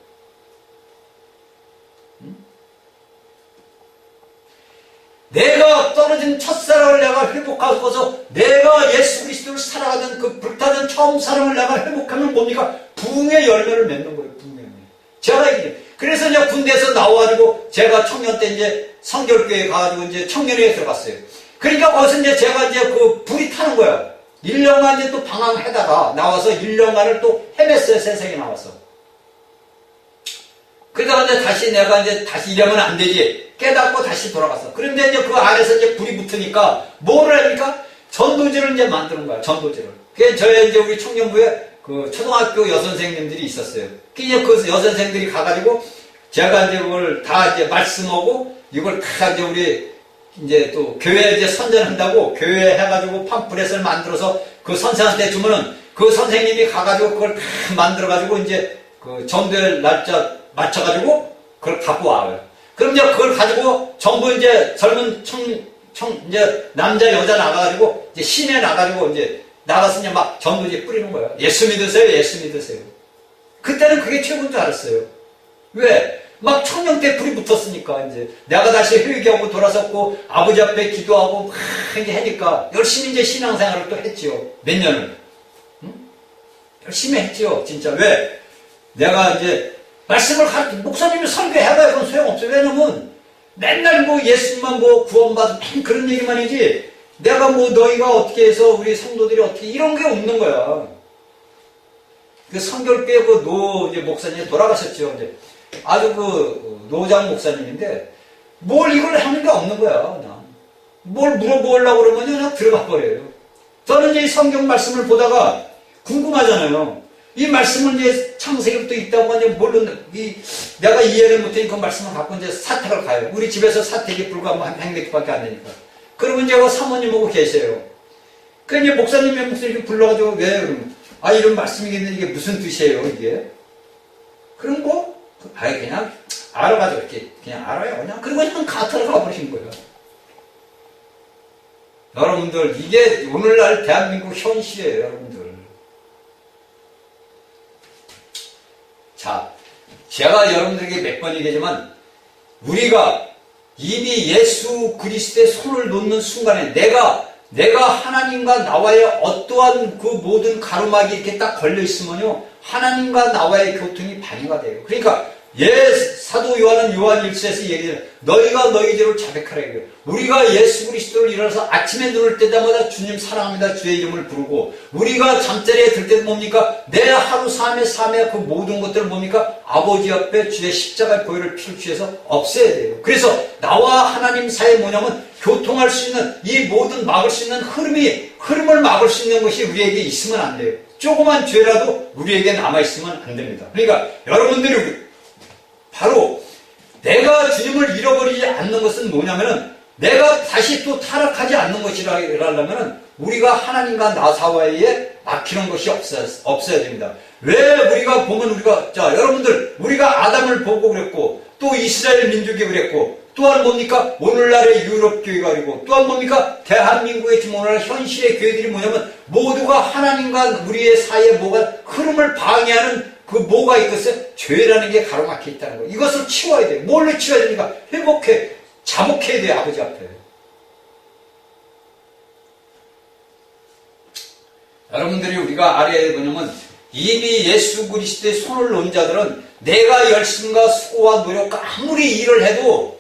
내가 떨어진 첫사랑을 내가 회복하고서 내가 예수 그리스도를 살아가던 그 불타던 처음 사랑을 내가 회복하면 뭡니까? 부흥의 열매를 맺는 거예요. 부흥의 열매. 제가 얘기해요. 그래서 이제 군대에서 나와가지고 제가 청년 때 이제 성결교회에 가가지고 이제 청년회에 들어갔어요. 그러니까 거기서 이제 제가 이제 그 불이 타는 거야. 1년간 이제 또 방황하다가 나와서 1년간을 또 헤맸어요. 세상에 나와서. 그러다가 이제 다시 내가 이제 다시 이러면 안 되지. 깨닫고 다시 돌아갔어. 그런데 이제 그 안에서 이제 불이 붙으니까 뭐를 합니까? 전도제를 이제 만드는 거야. 전도제를. 그게 저희 이제 우리 청년부에 그 초등학교 여선생님들이 있었어요. 그 여선생들이 가가지고 제가 이제 그걸 다 이제 말씀하고 이걸 다 이제 우리 이제 또 교회에 이제 선전한다고 교회에 해가지고 팜플렛을 만들어서 그 선생한테 주면은 그 선생님이 가가지고 그걸 다 만들어가지고 이제 그 전도의 날짜 맞춰가지고 그걸 갖고 와요. 그럼 이제 그걸 가지고 전부 이제 젊은 이제 남자 여자 나가가지고 이제 시내 나가지고 이제 나가서 이제 막 전도제 뿌리는 거예요. 예수 믿으세요, 예수 믿으세요. 그때는 그게 최고인 줄 알았어요. 왜? 막 청년 때 불이 붙었으니까 이제 내가 다시 회개하고 돌아섰고 아버지 앞에 기도하고 막 이제 하니까 열심히 이제 신앙생활을 또 했지요. 몇 년을. 응? 열심히 했지요. 진짜. 왜? 내가 이제 말씀을 목사님이 설교해봐야 그건 소용없어요. 왜냐면 맨날 뭐 예수님만 뭐 구원받은 그런 얘기만 하지 내가 뭐 너희가 어떻게 해서 우리 성도들이 어떻게 이런 게 없는 거야. 그 성결교회 그 이제 목사님이 돌아가셨죠. 이제 아주 그 노장 목사님인데 뭘 이걸 하는 게 없는 거야. 그냥. 뭘 물어보려고 그러면 그냥 들어가 버려요. 저는 이제 성경 말씀을 보다가 궁금하잖아요. 이 말씀은 이제 창세기부터 있다고 이제 물론 내가 이해를 못하니 그 말씀을 갖고 이제 사택을 가요. 우리 집에서 사택이 불과 한 100m밖에 안 되니까. 그러면 제가 사모님하고 계세요. 그 이제 목사님 불러가지고 왜 그러면 이런 말씀이겠는데 이게 무슨 뜻이에요 이게? 그런 거 그냥 알아가지고 이렇게 그냥 알아요. 그냥 가터로 가버리신 거예요. 여러분들 이게 오늘날 대한민국 현실이에요. 여러분들. 자, 제가 여러분들에게 몇 번 얘기하지만 우리가 이미 예수 그리스도의 손을 놓는 순간에 내가 하나님과 나와의 어떠한 그 모든 가르막이 이렇게 딱 걸려있으면요 하나님과 나와의 교통이 방해가 돼요. 그러니까 사도 요한은 요한 1서에서 얘기해요. 너희가 너희 죄를 자백하라. 우리가 예수 그리스도를 일어나서 아침에 눈을 뜰 때마다 주님 사랑합니다 주의 이름을 부르고 우리가 잠자리에 들 때도 뭡니까? 내 하루 삶의 그 모든 것들을 뭡니까? 아버지 앞에 주의 십자가의 보혈을 피를 취해서 없애야 돼요. 그래서 나와 하나님 사이에 뭐냐면 교통할 수 있는 이 모든 막을 수 있는 흐름을 막을 수 있는 것이 우리에게 있으면 안 돼요. 조그만 죄라도 우리에게 남아있으면 안 됩니다. 그러니까 여러분들이 바로 내가 주님을 잃어버리지 않는 것은 뭐냐면은 내가 다시 또 타락하지 않는 것이라면 우리가 하나님과 나 사이에 막히는 것이 없어야 됩니다. 왜 우리가 보면 자, 여러분들, 우리가 아담을 보고 그랬고, 또 이스라엘 민족이 그랬고, 또한 뭡니까? 오늘날의 유럽교회가 그리고, 또한 뭡니까? 대한민국의 지금 오늘날 현실의 교회들이 뭐냐면, 모두가 하나님과 우리의 사이에 뭐가 흐름을 방해하는 그 뭐가 있겠어요? 죄라는 게 가로막혀 있다는 거예요. 이것을 치워야 돼요. 뭘로 치워야 됩니까? 자복해야 돼요, 아버지 앞에. 여러분들이 우리가 알아야 되냐면, 이미 예수 그리스도의 손을 놓은 자들은 내가 열심과 수고와 노력과 아무리 일을 해도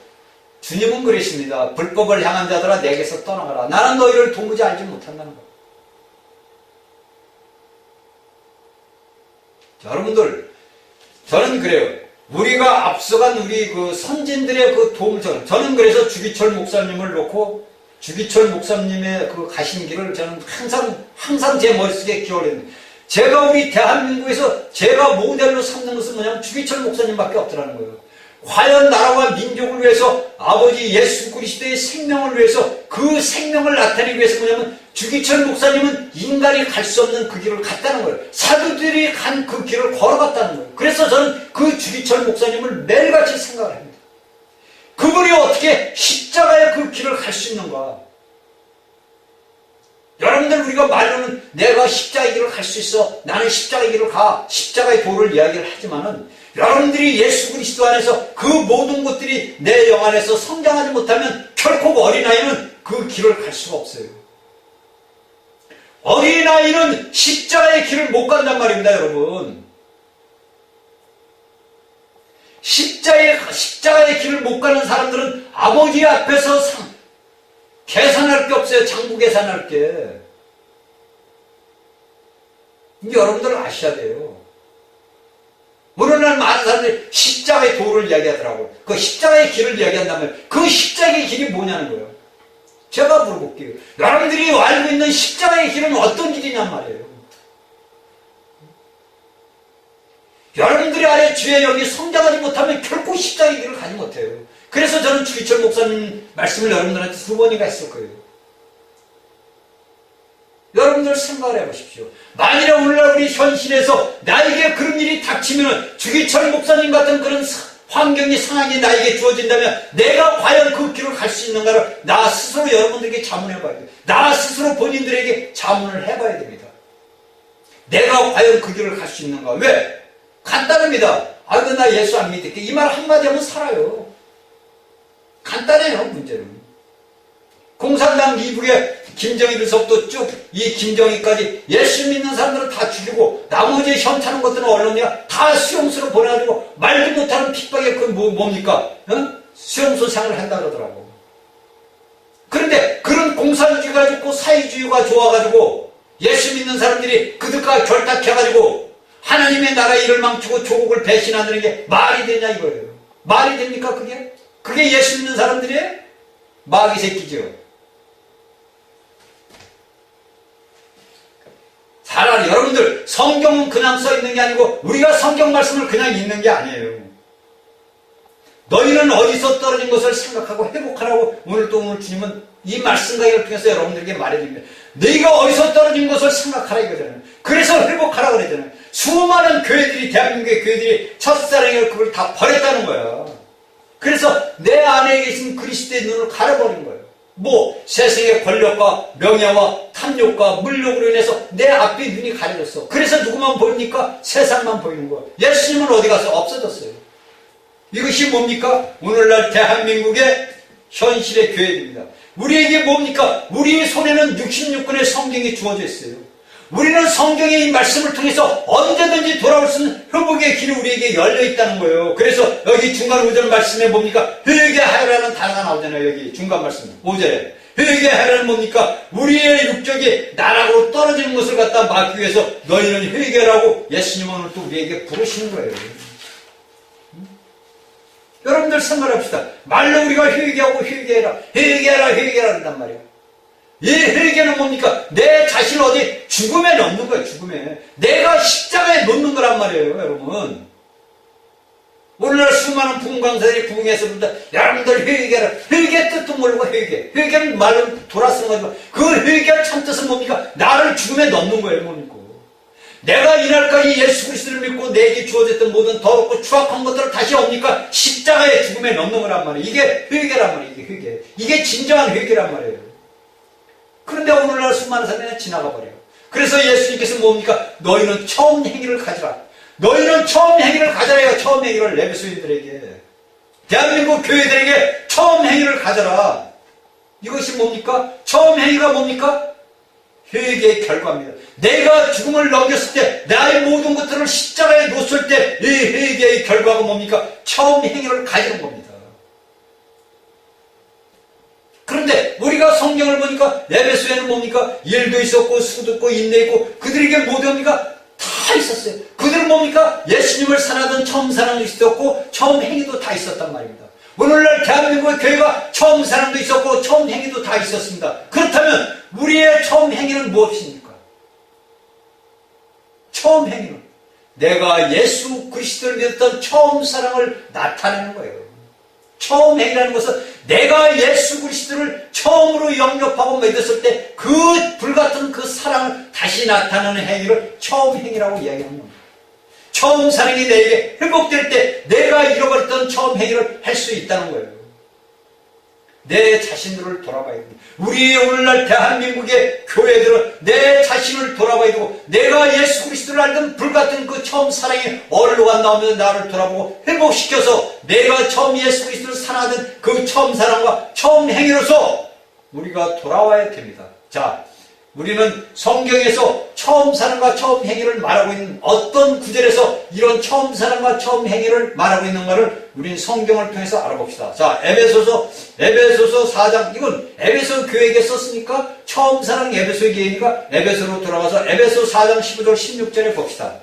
주님은 그러십니다. 불법을 향한 자들아 내게서 떠나가라. 나는 너희를 도무지 알지 못한다는 거예요. 자, 여러분들, 저는 그래요. 우리가 앞서간 우리 그 선진들의 그 도움을 저는 그래서 주기철 목사님을 놓고 주기철 목사님의 그 가신 길을 저는 항상 제 머릿속에 기억했는데, 제가 우리 대한민국에서 제가 모델로 삼는 것은 뭐냐면 주기철 목사님밖에 없더라는 거예요. 과연 나라와 민족을 위해서 아버지 예수 그리스도의 생명을 위해서 그 생명을 나타내기 위해서 뭐냐면 주기철 목사님은 인간이 갈 수 없는 그 길을 갔다는 거예요. 사도들이 간 그 길을 걸어갔다는 거예요. 그래서 저는 그 주기철 목사님을 매일같이 생각을 합니다. 그분이 어떻게 십자가의 그 길을 갈 수 있는가? 여러분들, 우리가 말로는 내가 십자가의 길을 갈 수 있어, 나는 십자가의 길을 가, 십자가의 도를 이야기를 하지만은, 여러분들이 예수 그리스도 안에서 그 모든 것들이 내 영 안에서 성장하지 못하면 결코 어린아이는 그 길을 갈 수가 없어요. 어린아이는 십자가의 길을 못 간단 말입니다, 여러분. 십자가의 길을 못 가는 사람들은 아버지 앞에서 계산할 게 없어요. 장부 계산할 게. 이게 여러분들 아셔야 돼요. 오늘날 많은 사람들이 십자가의 도를 이야기하더라고요. 그 십자가의 길을 이야기한다면 그 십자가의 길이 뭐냐는 거예요. 제가 물어볼게요. 여러분들이 알고 있는 십자가의 길은 어떤 길이냔 말이에요. 여러분들이 아래 주의 영이 성장하지 못하면 결코 십자가의 길을 가지 못해요. 그래서 저는 주기철 목사님 말씀을 여러분들한테 2번이나 했을 거예요. 여러분들 생각을 해보십시오. 만일에 오늘날 우리 현실에서 나에게 그런 일이 닥치면 주기철 목사님 같은 그런 환경이 상황이 나에게 주어진다면 내가 과연 그 길을 갈 수 있는가를 나 스스로 여러분들에게 자문해봐야 돼요. 나 스스로 본인들에게 자문을 해봐야 됩니다. 내가 과연 그 길을 갈 수 있는가? 왜? 간단합니다. 아이고, 나 예수 안 믿을게. 이 말 한마디 하면 살아요. 간단해요, 문제는. 공산당 미국의 김정일서부터 쭉 이 김정일까지 예수 믿는 사람들은 다 죽이고 나머지 현타는 것들은 언론이야 다 수용소로 보내가지고 말도 못하는 핍박에 그 뭡니까? 수용소 생활을 한다 그러더라고. 그런데 그런 공산주의 가지고 사회주의가 좋아가지고 예수 믿는 사람들이 그들과 결탁해가지고 하나님의 나라의 일을 망치고 조국을 배신하는 게 말이 되냐 이거예요. 말이 됩니까 그게? 그게 예수 믿는 사람들이에요? 마귀 새끼죠. 차라리 여러분들 성경은 그냥 써 있는 게 아니고 우리가 성경 말씀을 그냥 읽는 게 아니에요. 너희는 어디서 떨어진 것을 생각하고 회복하라고 오늘 주님은 이 말씀 강의를 통해서 여러분들에게 말해줍니다. 너희가 어디서 떨어진 것을 생각하라 이거잖아요. 그래서 회복하라 그러잖아요. 수많은 교회들이 대한민국의 교회들이 첫사랑을 그걸 다 버렸다는 거야. 그래서 내 안에 계신 그리스도의 눈을 가려버린 거예요. 세상의 권력과 명예와 탐욕과 물욕으로 인해서 내 앞에 눈이 가려졌어. 그래서 누구만 보입니까? 세상만 보이는 거예요. 예수님은 어디 가서 없어졌어요. 이것이 뭡니까? 오늘날 대한민국의 현실의 교회입니다. 우리에게 뭡니까? 우리 손에는 66권의 성경이 주어져 있어요. 우리는 성경의 이 말씀을 통해서 언제든지 돌아올 수 있는 회복의 길이 우리에게 열려 있다는 거예요. 그래서 여기 중간 5절 말씀에 뭡니까? 회개하라는 단어가 나오잖아요. 여기 중간 말씀 5절에 회개하라는 뭡니까? 우리의 육적이 나락으로 떨어지는 것을 갖다 막기 위해서 너희는 회개라고 예수님은 오늘 또 우리에게 부르시는 거예요. 여러분들 생각합시다. 말로 우리가 회개하고 회개해라 한단 말이에요. 이 회개는 뭡니까? 내 자신을 어디 죽음에 넣는 거예요. 죽음에. 내가 십자가에 놓는 거란 말이에요. 여러분. 오늘날 수많은 부흥 강사들이 부흥에서 부른다. 여러분들 회개하라. 회개의 뜻도 모르고 회개. 회개는 말로 돌아 쓰는 거지만 그 회개의 참뜻은 뭡니까? 나를 죽음에 넣는 거예요. 뭡니까? 내가 이날까지 예수 그리스도를 믿고 내게 주어졌던 모든 더럽고 추악한 것들을 다시 옵니까? 십자가의 죽음에 넣는 거란 말이에요. 이게 회개란 말이에요. 이게 회개. 이게 진정한 회개란 말이에요. 그런데 오늘날 수많은 사람이 지나가 버려요. 그래서 예수님께서 뭡니까? 너희는 처음 행위를 가지라. 너희는 처음 행위를 가져라요. 처음 행위를 에베소인들에게, 대한민국 교회들에게 처음 행위를 가져라. 이것이 뭡니까? 처음 행위가 뭡니까? 회개의 결과입니다. 내가 죽음을 넘겼을 때, 나의 모든 것들을 십자가에 놓았을 때, 이 회개의 결과가 뭡니까? 처음 행위를 가지는 겁니다. 그런데 우리가 성경을 보니까 에베소에는 뭡니까? 일도 있었고 수도 있고 인내 있고 그들에게 뭡니까? 다 있었어요. 그들은 뭡니까? 예수님을 사랑하던 처음 사랑도 있었고 처음 행위도 다 있었단 말입니다. 오늘날 대한민국의 교회가 처음 사랑도 있었고 처음 행위도 다 있었습니다. 그렇다면 우리의 처음 행위는 무엇입니까? 처음 행위는 내가 예수 그리스도를 믿었던 처음 사랑을 나타내는 거예요. 처음 행위라는 것은 내가 예수 그리스도를 처음으로 영접하고 믿었을 때 그 불같은 그 사랑을 다시 나타내는 행위를 처음 행위라고 이야기하는 겁니다. 처음 사랑이 내게 회복될 때 내가 잃어버렸던 처음 행위를 할 수 있다는 거예요. 내 자신들을 돌아봐야 됩니다. 우리 오늘날 대한민국의 교회들은 내 자신을 돌아봐야 되고 내가 예수 그리스도를 알던 불같은 그 처음 사랑이 어디로가 나오면서 나를 돌아보고 회복시켜서 내가 처음 예수 그리스도를 사랑하던 그 처음 사랑과 처음 행위로서 우리가 돌아와야 됩니다. 자, 우리는 성경에서 처음 사랑과 처음 행위를 말하고 있는 어떤 구절에서 이런 처음 사랑과 처음 행위를 말하고 있는가를 우리는 성경을 통해서 알아봅시다. 자, 에베소서 4장, 이건 에베소 교회에게 썼으니까 처음 사랑 에베소의 교회니까 에베소로 돌아가서 에베소 4장 15절 16절에 봅시다.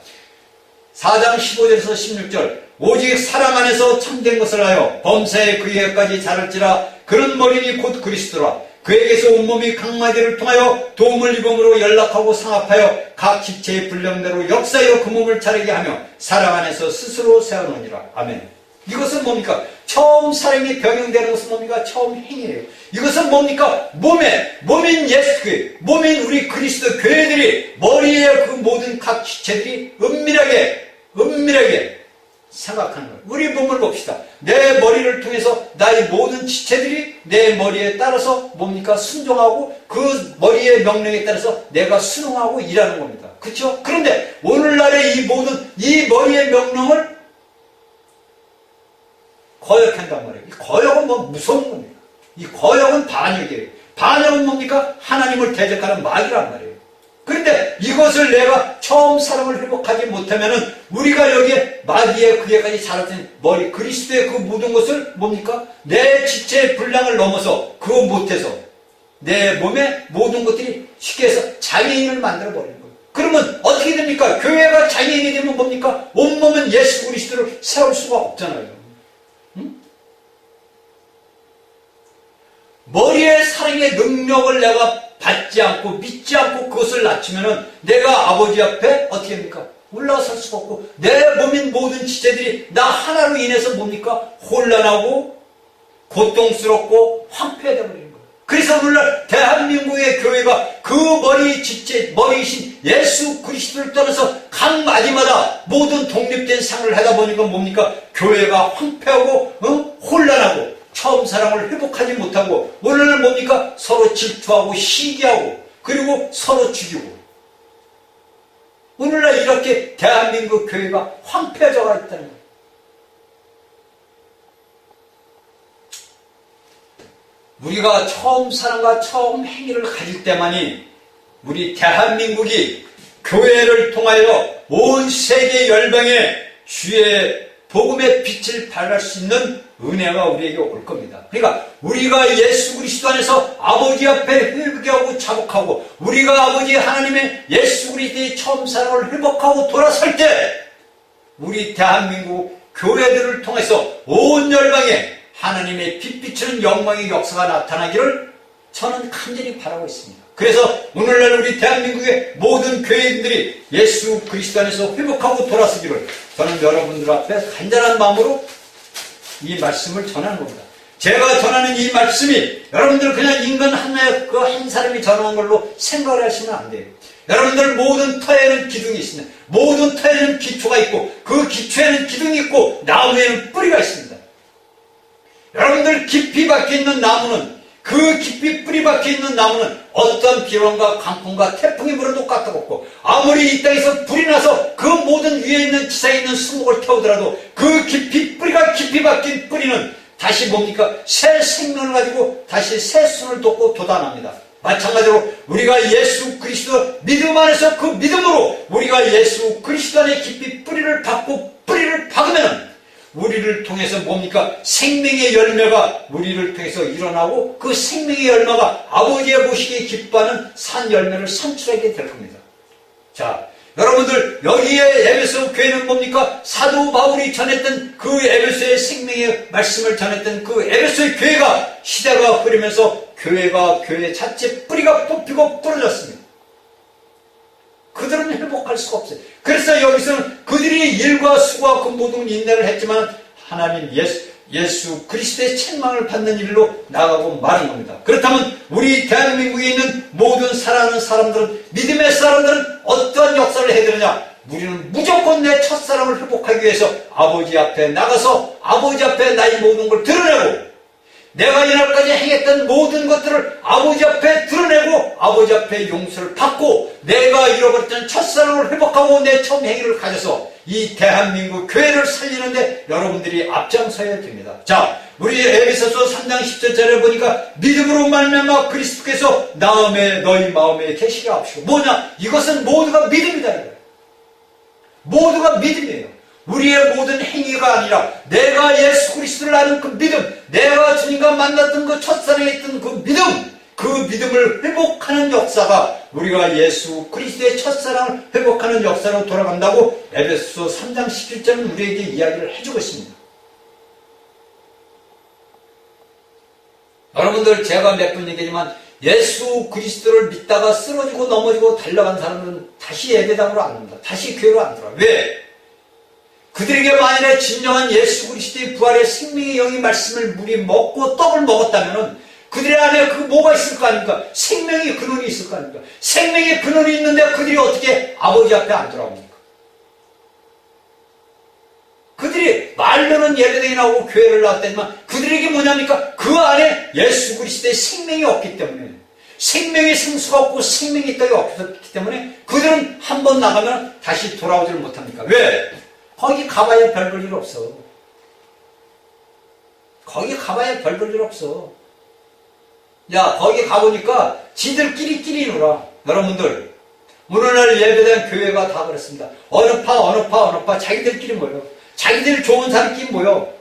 4장 15절에서 16절, 오직 사랑 안에서 참된 것을 하여 범사에 그에까지 자랄지라. 그런 머리니 곧 그리스도라. 그에게서 온몸이 각마디를 통하여 도움을 입음으로 연락하고 상합하여 각 지체의 분량대로 역사하여 그 몸을 자르게 하며 사랑 안에서 스스로 세워놓으니라. 아멘. 이것은 뭡니까? 처음 사랑이 병행되는 것은 뭡니까? 처음 행위예요. 이것은 뭡니까? 몸인 예수, 몸인 우리 그리스도 교회들이 머리에 그 모든 각 지체들이 은밀하게 생각하는 거예요. 우리 몸을 봅시다. 내 머리를 통해서 나의 모든 지체들이 내 머리에 따라서 뭡니까? 순종하고 그 머리의 명령에 따라서 내가 순응하고 일하는 겁니다. 그렇죠? 그런데 오늘날의 이 머리의 명령을 거역한단 말이에요. 이 거역은 뭐 무서운 겁니다. 이 거역은 반역이에요. 반역은 뭡니까? 하나님을 대적하는 마귀란 말이에요. 그런데 이것을 내가 처음 사랑을 회복하지 못하면은 우리가 여기에 마귀의 그게까지 자랐던 머리 그리스도의 그 모든 것을 뭡니까? 내 지체의 분량을 넘어서 그거 못해서 내 몸의 모든 것들이 쉽게 해서 장애인을 만들어 버리는 거예요. 그러면 어떻게 됩니까? 교회가 장애인이 되면 뭡니까? 온몸은 예수 그리스도를 세울 수가 없잖아요. 응? 머리의 사랑의 능력을 내가 받지 않고 믿지 않고 그것을 낮추면은 내가 아버지 앞에 어떻게 합니까? 올라설 수가 없고 내 몸인 모든 지체들이 나 하나로 인해서 뭡니까? 혼란하고 고통스럽고 황폐해져 버리는 거예요. 그래서 오늘날 대한민국의 교회가 그 머리이신 예수 그리스도를 떠나서 각 마디마다 모든 독립된 생활을 하다 보니까 뭡니까? 교회가 황폐하고 혼란하고 처음 사랑을 회복하지 못하고 오늘은 뭡니까? 서로 질투하고 시기하고 그리고 서로 죽이고 오늘날 이렇게 대한민국 교회가 황폐해져가 있다는 거예요. 우리가 처음 사랑과 처음 행위를 가질 때만이 우리 대한민국이 교회를 통하여 온 세계 열방에 주의 복음의 빛을 발할 수 있는 은혜가 우리에게 올 겁니다. 그러니까 우리가 예수 그리스도 안에서 아버지 앞에 회개하고 자복하고 우리가 아버지 하나님의 예수 그리스도의 처음 사랑을 회복하고 돌아설 때 우리 대한민국 교회들을 통해서 온 열방에 하나님의 빛 비추는 영광의 역사가 나타나기를 저는 간절히 바라고 있습니다. 그래서 오늘날 우리 대한민국의 모든 교회인들이 예수 그리스도 안에서 회복하고 돌아서기를 저는 여러분들 앞에 간절한 마음으로 이 말씀을 전하는 겁니다. 제가 전하는 이 말씀이 여러분들 그냥 인간 하나의 그 한 사람이 전하는 걸로 생각을 하시면 안 돼요. 여러분들 모든 터에는 기둥이 있습니다. 모든 터에는 기초가 있고 그 기초에는 기둥이 있고 나무에는 뿌리가 있습니다. 여러분들 깊이 박혀 있는 나무는 그 깊이 뿌리 박혀 있는 나무는 어떤 비론과 강풍과 태풍이 불어도 까딱없고 아무리 이 땅에서 불이 나서 그 모든 위에 있는 지상에 있는 수목을 태우더라도 그 깊이 뿌리가 깊이 박힌 뿌리는 다시 뭡니까? 새 생명을 가지고 다시 새 순을 돋고 돋아납니다. 마찬가지로 우리가 예수 그리스도 믿음 안에서 그 믿음으로 우리가 예수 그리스도 안에 깊이 뿌리를 박고 뿌리를 박으면 우리를 통해서 뭡니까? 생명의 열매가 우리를 통해서 일어나고 그 생명의 열매가 아버지의 보시기에 기뻐하는 산 열매를 산출하게 될 겁니다. 자, 여러분들 여기에 에베소 교회는 뭡니까? 사도 바울이 전했던 그 에베소의 생명의 말씀을 전했던 그 에베소의 교회가 시대가 흐르면서 교회가 교회 자체 뿌리가 뽑히고 부러졌습니다. 그들은 회복할 수가 없어요. 그래서 여기서는 그들이 일과 수고와 그 모든 인내를 했지만 하나님 예수 그리스도의 책망을 받는 일로 나가고 마는 겁니다. 그렇다면 우리 대한민국에 있는 모든 사랑하는 사람들은 믿음의 사람들은 어떠한 역사를 해야 되느냐? 우리는 무조건 내 첫사랑을 회복하기 위해서 아버지 앞에 나가서 아버지 앞에 나의 모든 걸 드러내고 내가 이날까지 행했던 모든 것들을 아버지 앞에 드러내고 아버지 앞에 용서를 받고 내가 잃어버렸던 첫사랑을 회복하고 내 처음 행위를 가져서 이 대한민국 교회를 살리는데 여러분들이 앞장서야 됩니다. 자, 우리 에베소서 3장 10절에 보니까 믿음으로 말미암아 그리스도께서 너희 마음에 계시게 하옵시고 뭐냐? 이것은 모두가 믿음이다. 모두가 믿음이에요. 우리의 모든 행위가 아니라 내가 예수 그리스도를 아는 그 믿음, 내가 주님과 만났던 그 첫사랑에 있던 그 믿음, 그 믿음을 회복하는 역사가 우리가 예수 그리스도의 첫사랑을 회복하는 역사로 돌아간다고 에베소 3장 17절은 우리에게 이야기를 해주고 있습니다. 여러분들 제가 몇 번 얘기하지만 예수 그리스도를 믿다가 쓰러지고 넘어지고 달려간 사람은 다시 예배당으로 안 옵니다. 다시 교회로 안 들어와요. 왜? 그들에게 만일에 진정한 예수 그리스도의 부활의 생명의 영의 말씀을 물이 먹고 떡을 먹었다면 그들의 안에 그 뭐가 있을 거 아닙니까? 생명의 근원이 있을 거 아닙니까? 생명의 근원이 있는데 그들이 어떻게 아버지 앞에 안 돌아옵니까? 그들이 말로는 예배당에 나오고 교회를 나왔다지만 그들에게 뭐냐니까? 그 안에 예수 그리스도의 생명이 없기 때문에 생명의 생수가 없고 생명의 떡이 없었기 때문에 그들은 한 번 나가면 다시 돌아오지를 못합니까? 왜? 거기 가봐야 별 볼 일 없어. 거기 가봐야 별 볼 일 없어. 야, 거기 가보니까 지들끼리 놀아. 여러분들, 오늘날 예배당 교회가 다 그렇습니다. 어느 파 자기들끼리 모여. 자기들 좋은 사람끼리 모여.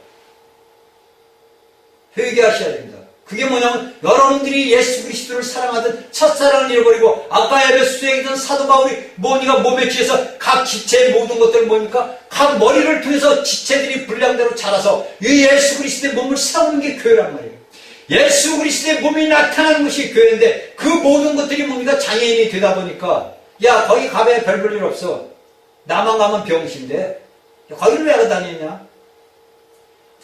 회개하셔야 됩니다. 그게 뭐냐면 여러분들이 예수 그리스도를 사랑하던 첫사랑을 잃어버리고 아까 에베소서에 있던 사도 바울이 뭐니까 몸에 취해서 각 지체의 모든 것들을 뭐니까 각 머리를 통해서 지체들이 분량대로 자라서 이 예수 그리스도의 몸을 세우는 게 교회란 말이에요. 예수 그리스도의 몸이 나타나는 것이 교회인데 그 모든 것들이 뭡니까? 장애인이 되다 보니까 야 거기 가봐야 별 볼 일 없어. 나만 가면 병신데 거기를 왜 다니냐?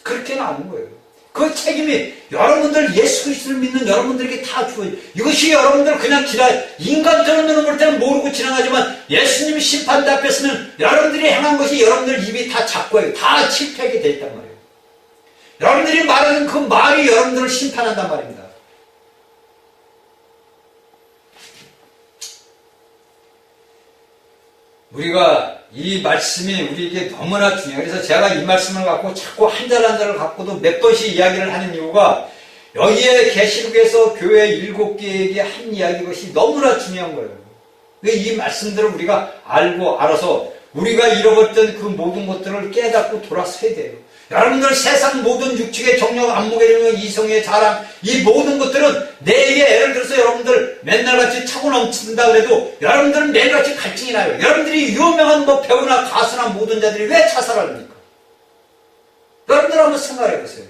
그렇게는 아닌 거예요. 그 책임이 여러분들 예수 그리스도를 믿는 여러분들에게 다 주어요. 이것이 여러분들 그냥 인간적으로 눈을 볼 때는 모르고 지나가지만 예수님이 심판대 앞에 서면 여러분들이 행한 것이 여러분들 입이 다 작고요. 다 실패하게 돼 있단 말이에요. 여러분들이 말하는 그 말이 여러분들을 심판한단 말입니다. 우리가 이 말씀이 우리에게 너무나 중요해요. 그래서 제가 이 말씀을 갖고 자꾸 한 절 한 절을 갖고도 몇 번씩 이야기를 하는 이유가 여기에 계시록에서 교회 7개에게 한 이야기 것이 너무나 중요한 거예요. 이 말씀들을 우리가 알고 알아서 우리가 잃어버렸던 그 모든 것들을 깨닫고 돌아서야 돼요. 여러분들 세상 모든 육축의 정력, 안목의 정력, 이성의 자랑 이 모든 것들은 내게 예를 들어서 여러분들 맨날같이 차고 넘친다 그래도 여러분들은 매일같이 갈증이 나요. 여러분들이 유명한 배우나 가수나 모든 자들이 왜 자살합니까? 여러분들 한번 생각해 보세요.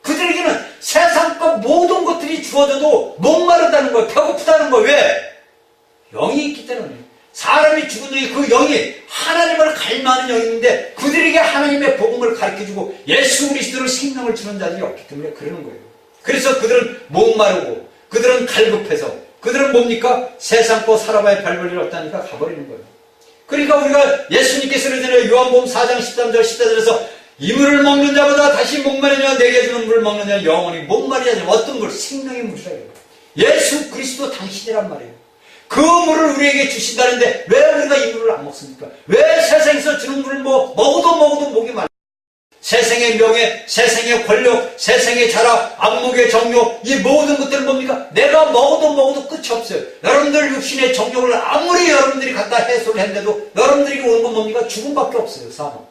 그들에게는 세상과 모든 것들이 주어져도 목마르다는 거예요. 배고프다는 거예요. 왜? 영이 있기 때문에. 사람이 죽은 뒤에 그 영이 하나님을 갈망하는 영인데 그들에게 하나님의 복음을 가르쳐주고 예수 그리스도를 생명을 주는 자들이 없기 때문에 그러는 거예요. 그래서 그들은 목마르고 그들은 갈급해서 그들은 뭡니까? 세상 거 살아봐야 별 볼일 없다니까 가버리는 거예요. 그러니까 우리가 예수님께서 그러잖아요. 요한복음 4장 13절 14절에서 이 물을 먹는 자보다 다시 목마르냐 내게 주는 물을 먹는 자 영원히 목마르지 않으며 어떤 물? 생명의 물이라요. 예수 그리스도 당신이란 말이에요. 그 물을 우리에게 주신다는데 왜 우리가 이 물을 안 먹습니까? 왜 세상에서 주는 물을 먹어도 목이 말라. 세상의 명예, 세상의 권력, 세상의 자랑, 안목의 정욕, 이 모든 것들은 뭡니까? 내가 먹어도 끝이 없어요. 여러분들 육신의 정욕을 아무리 여러분들이 갖다 해소를 했는데도 여러분들에게 오는 건 뭡니까? 죽음밖에 없어요. 사망.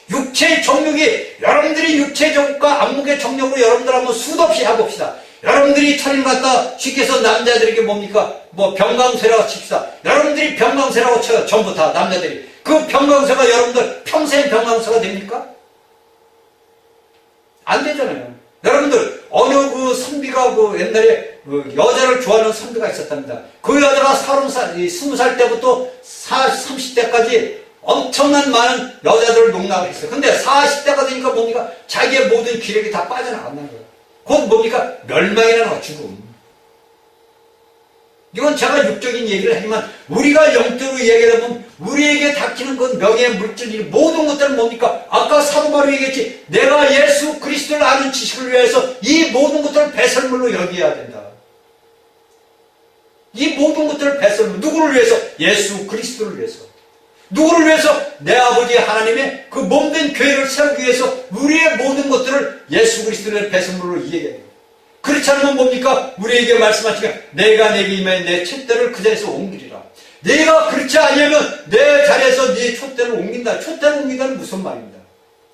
육체의 정욕이 여러분들이 육체의 정욕과 안목의 정욕으로 여러분들 한번 수도 없이 해봅시다. 여러분들이 천일 갖다 쉽게 해서 남자들에게 뭡니까? 병강쇠라고 칩시다. 여러분들이 병강쇠라고 쳐요. 전부 다 남자들이. 그 병강쇠가 여러분들 평생 병강쇠가 됩니까? 안 되잖아요. 여러분들 어느 그 선비가 옛날에 여자를 좋아하는 선비가 있었답니다. 그 여자가 20살 때부터 30대까지 엄청난 많은 여자들을 농락을 했어요. 근데 40대가 되니까 뭡니까? 자기의 모든 기력이 다 빠져나간다는 거예요. 곧 뭡니까? 멸망이라는 거, 죽음. 이건 제가 육적인 얘기를 하지만 우리가 영적으로 얘기하면 우리에게 닥치는 그 명예, 물질, 모든 것들은 뭡니까? 아까 사도 바울이 얘기했지. 내가 예수 그리스도를 아는 지식을 위해서 이 모든 것들을 배설물로 여겨야 된다. 이 모든 것들을 배설물. 누구를 위해서? 예수 그리스도를 위해서. 누구를 위해서? 내 아버지 하나님의 그 몸된 교회를 세우기 위해서 우리의 모든 것들을 예수 그리스도의 배설물로 이해해야 돼요. 그렇지 않으면 뭡니까? 우리에게 말씀하시면 내가 내게 임하여 내 촛대를 그 자리에서 옮기리라. 내가 그렇지 않으면 내 자리에서 네 촛대를 옮긴다. 촛대를 옮긴다는 무슨 말입니다.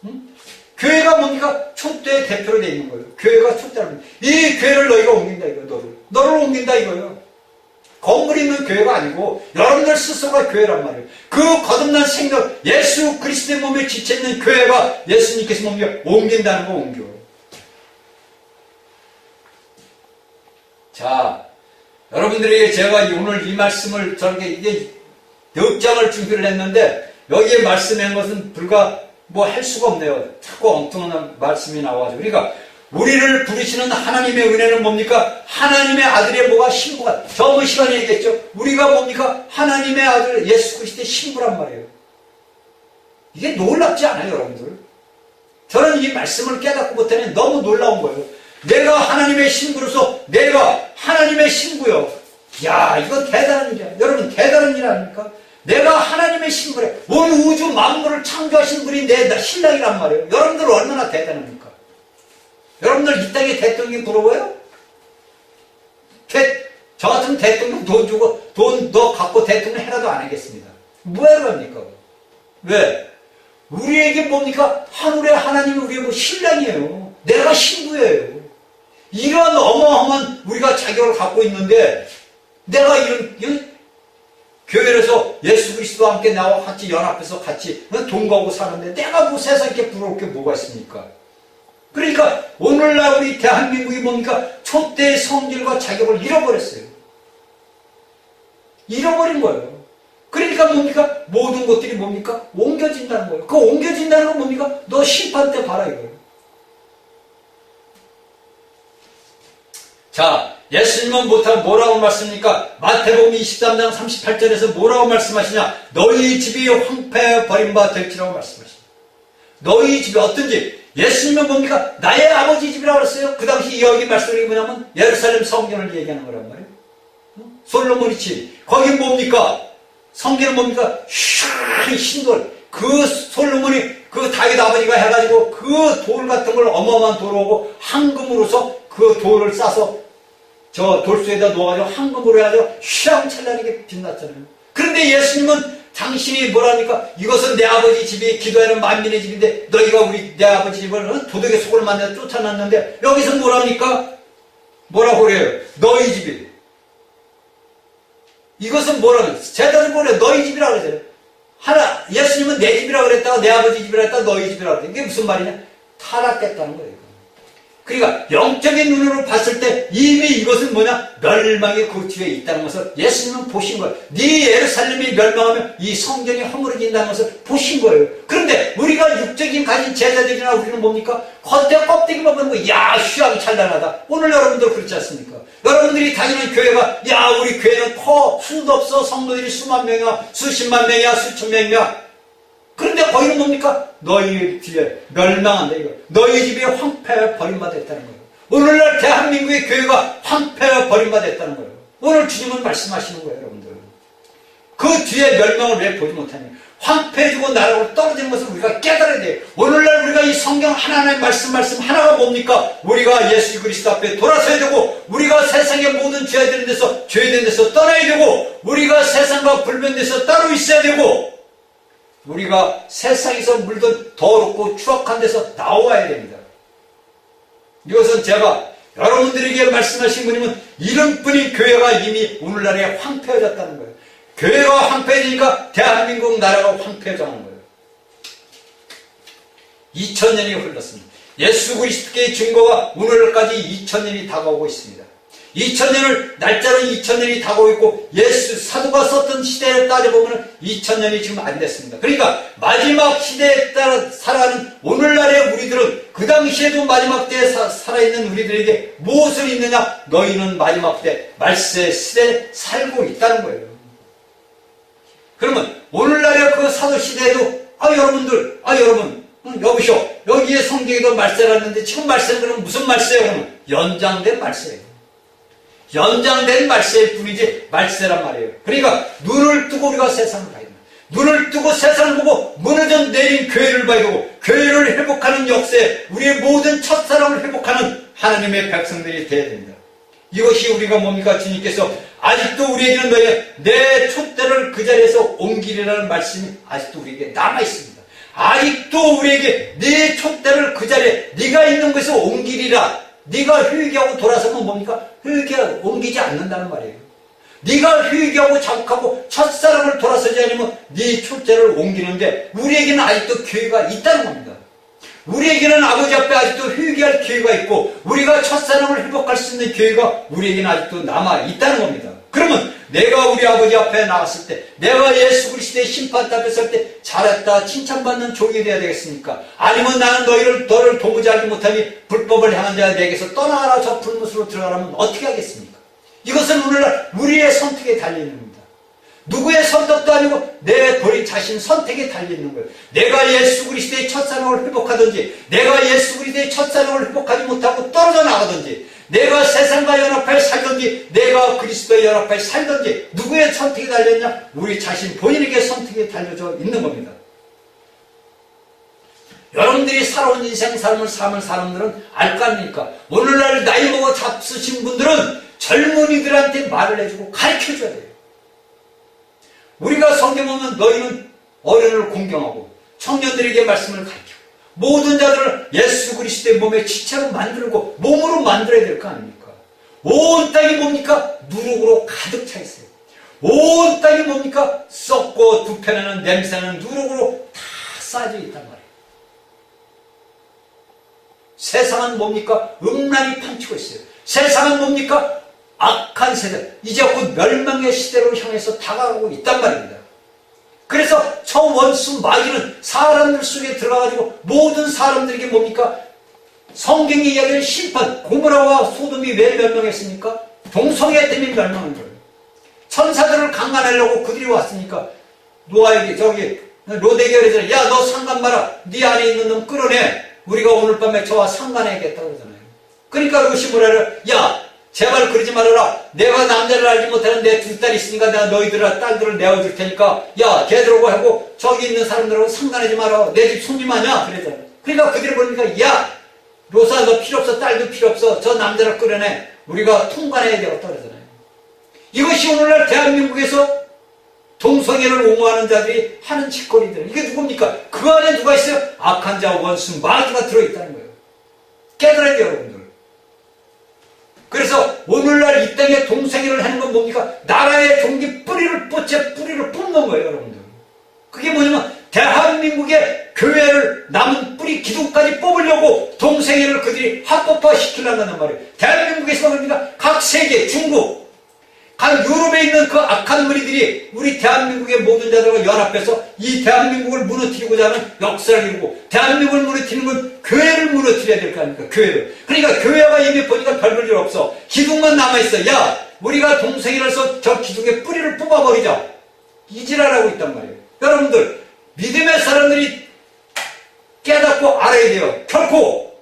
응? 교회가 뭡니까? 촛대의 대표로 되어 있는 거예요. 교회가 촛대를 옮긴다. 이 교회를 너희가 옮긴다 이거예요. 너를 옮긴다 이거예요. 건물 있는 교회가 아니고 여러분들 스스로가 교회란 말이에요. 그 거듭난 생명, 예수 그리스도의 몸에 지쳐있는 교회가 예수님께서 옮긴다는 거 옮겨. 자, 여러분들에게 제가 오늘 이 말씀을 저렇게 이게 몇 장을 준비를 했는데 여기에 말씀한 것은 불과 할 수가 없네요. 자꾸 엉뚱한 말씀이 나와가지고. 그러니까 우리를 부르시는 하나님의 은혜는 뭡니까? 하나님의 아들의 뭐가 신부가. 저번 시간에 얘기했죠. 우리가 뭡니까? 하나님의 아들 예수 그리스도의 신부란 말이에요. 이게 놀랍지 않아요, 여러분들? 저는 이 말씀을 깨닫고 못하니 너무 놀라운 거예요. 내가 하나님의 신부로서 내가 하나님의 신부요. 야, 이건 대단한 일이야. 여러분, 대단한 일 아닙니까? 내가 하나님의 신부래. 온 우주 만물을 창조하신 분이 내 신랑이란 말이에요. 여러분들 얼마나 대단합니까? 여러분들 이 땅에 대통령이 부러워요? 저 같은 대통령 돈 주고 돈 너 갖고 대통령 해라도 안 하겠습니다. 뭐하러 합니까? 왜? 우리에게 뭡니까? 하늘의 하나님이 우리의 신랑이에요. 내가 신부예요. 이런 어마어마한 우리가 자격을 갖고 있는데 내가 이런 교회에서 예수 그리스도와 함께 나와 같이 연합해서 같이 동거하고 사는데 내가 세상에 이렇게 부러울 게 뭐가 있습니까? 그러니까 오늘날 우리 대한민국이 뭡니까? 촛대의 성질과 자격을 잃어버렸어요. 잃어버린 거예요. 그러니까 뭡니까? 모든 것들이 뭡니까? 옮겨진다는 거예요. 그 옮겨진다는 건 뭡니까? 너 심판 때 봐라 이거예요. 자, 예수님은 뭐라고 말씀합니까? 마태복음 23장 38절에서 뭐라고 말씀하시냐? 너희 집이 황폐 버림바 될지라고 말씀하십니다. 너희 집이 어떤 집? 예수님은 뭡니까? 나의 아버지 집이라고 그랬어요. 그 당시 여기 말씀이 뭐냐면 예루살렘 성전을 얘기하는 거란 말이에요. 솔로몬의 집. 거기 뭡니까? 성전은 뭡니까? 흰돌. 그 솔로몬이 그 다윗 아버지가 해가지고 그 돌 같은 걸 어마어마한 돌 오고 황금으로서 그 돌을 싸서 저 돌수에다 놓아가지고 황금으로 해가지고 휘황찬란하게 빛났잖아요. 그런데 예수님은 당신이 뭐라니까? 이것은 내 아버지 집이 기도하는 만민의 집인데 너희가 내 아버지 집을 도둑의 속을 만들어 쫓아놨는데 여기서 뭐랍니까? 뭐라고 그래요? 너희 집이. 이것은 뭐라고 제자들 뭐래요? 너희 집이라고 그러잖아요. 예수님은 내 집이라고 그랬다가 내 아버지 집이라고 했다가 너희 집이라고 그랬다. 이게 무슨 말이냐? 타락했다는 거예요. 그러니까 영적인 눈으로 봤을 때 이미 이것은 뭐냐? 멸망이 그 뒤에 있다는 것을 예수님은 보신 거예요. 네 예루살렘이 멸망하면 이 성전이 허물어진다는 것을 보신 거예요. 그런데 우리가 육적인 가진 제자들이나 우리는 뭡니까? 겉에 껍데기만 보는 거, 야, 휘하고 찬란하다. 오늘 여러분들 그렇지 않습니까? 여러분들이 다니는 교회가, 야, 우리 교회는 수도 없어. 성도들이 수만 명이야, 수십만 명이야, 수천 명이야. 그런데 거기는 뭡니까? 너희 뒤에 멸망한다 이거. 너희 집이 황폐하여 버림받았다는 거예요. 오늘날 대한민국의 교회가 황폐하여 버림받았다는 거예요. 오늘 주님은 말씀하시는 거예요, 여러분들. 그 뒤에 멸망을 왜 보지 못하냐? 황폐해지고 나라로 떨어지는 것을 우리가 깨달아야 돼요. 오늘날 우리가 이 성경 하나하나의 말씀 하나가 뭡니까? 우리가 예수 그리스도 앞에 돌아서야 되고, 우리가 세상의 모든 죄된 데서 떠나야 되고, 우리가 세상과 불변돼서 따로 있어야 되고, 우리가 세상에서 물든 더럽고 추악한 데서 나와야 됩니다. 이것은 제가 여러분들에게 말씀하신 분이면 이름뿐인 교회가 이미 오늘날에 황폐해졌다는 거예요. 교회가 황폐해지니까 대한민국 나라가 황폐해져가는 거예요. 2000년이 흘렀습니다. 예수 그리스도의 증거가 오늘까지 2000년이 다가오고 있습니다. 2000년을, 날짜는 2000년이 다가오고 있고, 예수 사도가 썼던 시대를 따져보면 2000년이 지금 안 됐습니다. 그러니까 마지막 시대에 따라 살아가는 오늘날의 우리들은 그 당시에도 마지막 때에 살아있는 우리들에게 무엇을 있느냐? 너희는 마지막 때 말세 시대에 살고 있다는 거예요. 그러면 오늘날의 그 사도 시대에도 여러분 여보시오, 여기에 성경에도 말세가 있는데 지금 말세는 그럼 무슨 말세예요? 그러면 연장된 말세예요. 연장된 말세일 뿐이지 말세란 말이에요. 그러니까 눈을 뜨고 우리가 세상을 봐야 된다. 눈을 뜨고 세상을 보고 무너져 내린 교회를 봐야 되고, 교회를 회복하는 역사에 우리의 모든 첫사랑을 회복하는 하나님의 백성들이 되어야 됩니다. 이것이 우리가 뭡니까? 주님께서 아직도 우리에게는 너의 내 촛대를 그 자리에서 옮기리라는 말씀이 아직도 우리에게 남아있습니다. 아직도 우리에게 네 촛대를 그 자리에 네가 있는 곳에서 옮기리라. 네가 회개하고 돌아서면 뭡니까? 옮기지 않는다는 말이에요. 네가 회개하고 자복하고 첫사랑을 돌아서지 않으면 네 촛대를 옮기는데, 우리에게는 아직도 기회가 있다는 겁니다. 우리에게는 아버지 앞에 아직도 회개할 기회가 있고, 우리가 첫사랑을 회복할 수 있는 기회가 우리에게는 아직도 남아있다는 겁니다. 그러면 내가 우리 아버지 앞에 나갔을 때, 내가 예수 그리스도의 심판 앞에 설 때 잘했다 칭찬받는 종이 되어야 되겠습니까? 아니면 나는 너를 도무지 알지 못하니 불법을 행한 자가 내게서 떠나가라, 저 불못으로 들어가라면 어떻게 하겠습니까? 이것은 오늘날 우리의 선택에 달려있는 겁니다. 누구의 선택도 아니고 내 본인 자신 선택에 달려있는 거예요. 내가 예수 그리스도의 첫사랑을 회복하든지, 내가 예수 그리스도의 첫사랑을 회복하지 못하고 떨어져 나가든지, 내가 세상과 연합하여 살든지, 내가 그리스도의 연합하여 살든지, 누구의 선택이 달려있냐? 우리 자신 본인에게 선택이 달려져 있는 겁니다. 여러분들이 살아온 인생 삶을 사는 사람들은 알 거 아닙니까? 오늘날 나이 먹어 잡수신 분들은 젊은이들한테 말을 해주고 가르쳐줘야 돼요. 우리가 성경 보면 너희는 어른을 공경하고 청년들에게 말씀을 가르치고 모든 자들을 예수 그리스도의 몸의 지체로 만들고 몸으로 만들어야 될 거 아닙니까? 온 땅이 뭡니까? 누룩으로 가득 차 있어요. 온 땅이 뭡니까? 썩고 두편하는 냄새나는 누룩으로 다 쌓여져 있단 말이에요. 세상은 뭡니까? 음란이 판치고 있어요. 세상은 뭡니까? 악한 세대, 이제 곧 멸망의 시대로 향해서 다가가고 있단 말입니다. 그래서 저 원수 마귀는 사람들 속에 들어가가지고 모든 사람들에게 뭡니까? 성경이 이야기하는 심판, 고모라와 소돔이 왜 멸망했습니까? 동성애 때문에 멸망한 거예요. 천사들을 강간하려고 그들이 왔으니까 노아에게 로데결에서 야, 너 상간 마라. 네 안에 있는 놈 끌어내. 우리가 오늘 밤에 저와 상간해야겠다고 그러잖아요. 그러니까 롯이 뭐라 그래요? 야, 제발 그러지 말아라. 내가 남자를 알지 못하는 내 두 딸이 있으니까 내가 너희들 딸들을 내어줄 테니까 야, 걔들하고 하고 저기 있는 사람들하고 상관하지 마라. 내 집 손님 아니야? 그러잖아요. 그러니까 그들이 보니까 야, 로사 너 필요 없어. 딸도 필요 없어. 저 남자를 끌어내. 우리가 통관해야 되겠다 그러잖아요. 이것이 오늘날 대한민국에서 동성애를 옹호하는 자들이 하는 짓거리들. 이게 누굽니까? 그 안에 누가 있어요? 악한 자, 원수, 마귀가 들어있다는 거예요. 깨달아야 돼요, 여러분들. 그래서 오늘날 이 땅에 동성애를 하는 건 뭡니까? 나라의 종기 뿌리를 뽑는 거예요, 여러분들. 그게 뭐냐면 대한민국의 교회를 남은 뿌리 기둥까지 뽑으려고 세계, 중국, 각 유럽에 있는 그 악한 무리들이 우리 대한민국의 모든 자들과 연합해서 이 대한민국을 무너뜨리고자 하는 역사를 이루고, 대한민국을 무너뜨리는 건 교회를 무너뜨려야 될 거 아닙니까? 교회를. 그러니까 교회가 이미 보니까 별 볼 일 없어. 기둥만 남아있어. 야, 우리가 동생이라서 저 기둥의 뿌리를 뽑아버리자. 이지랄하고 있단 말이에요. 여러분들, 믿음의 사람들이 깨닫고 알아야 돼요. 결코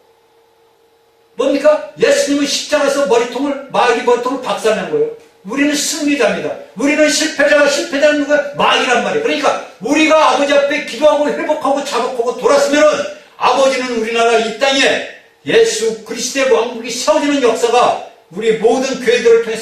뭡니까? 예수님은 십자가에서 마귀 머리통을 박살낸 거예요. 우리는 승리자입니다. 우리는 실패자는 누가? 마귀란 말이에요. 그러니까 우리가 아버지 앞에 기도하고 회복하고 자복하고 돌았으면은 아버지는 우리나라 이 땅에 예수 그리스도의 왕국이 세워지는 역사가 우리 모든 교회들을 통해서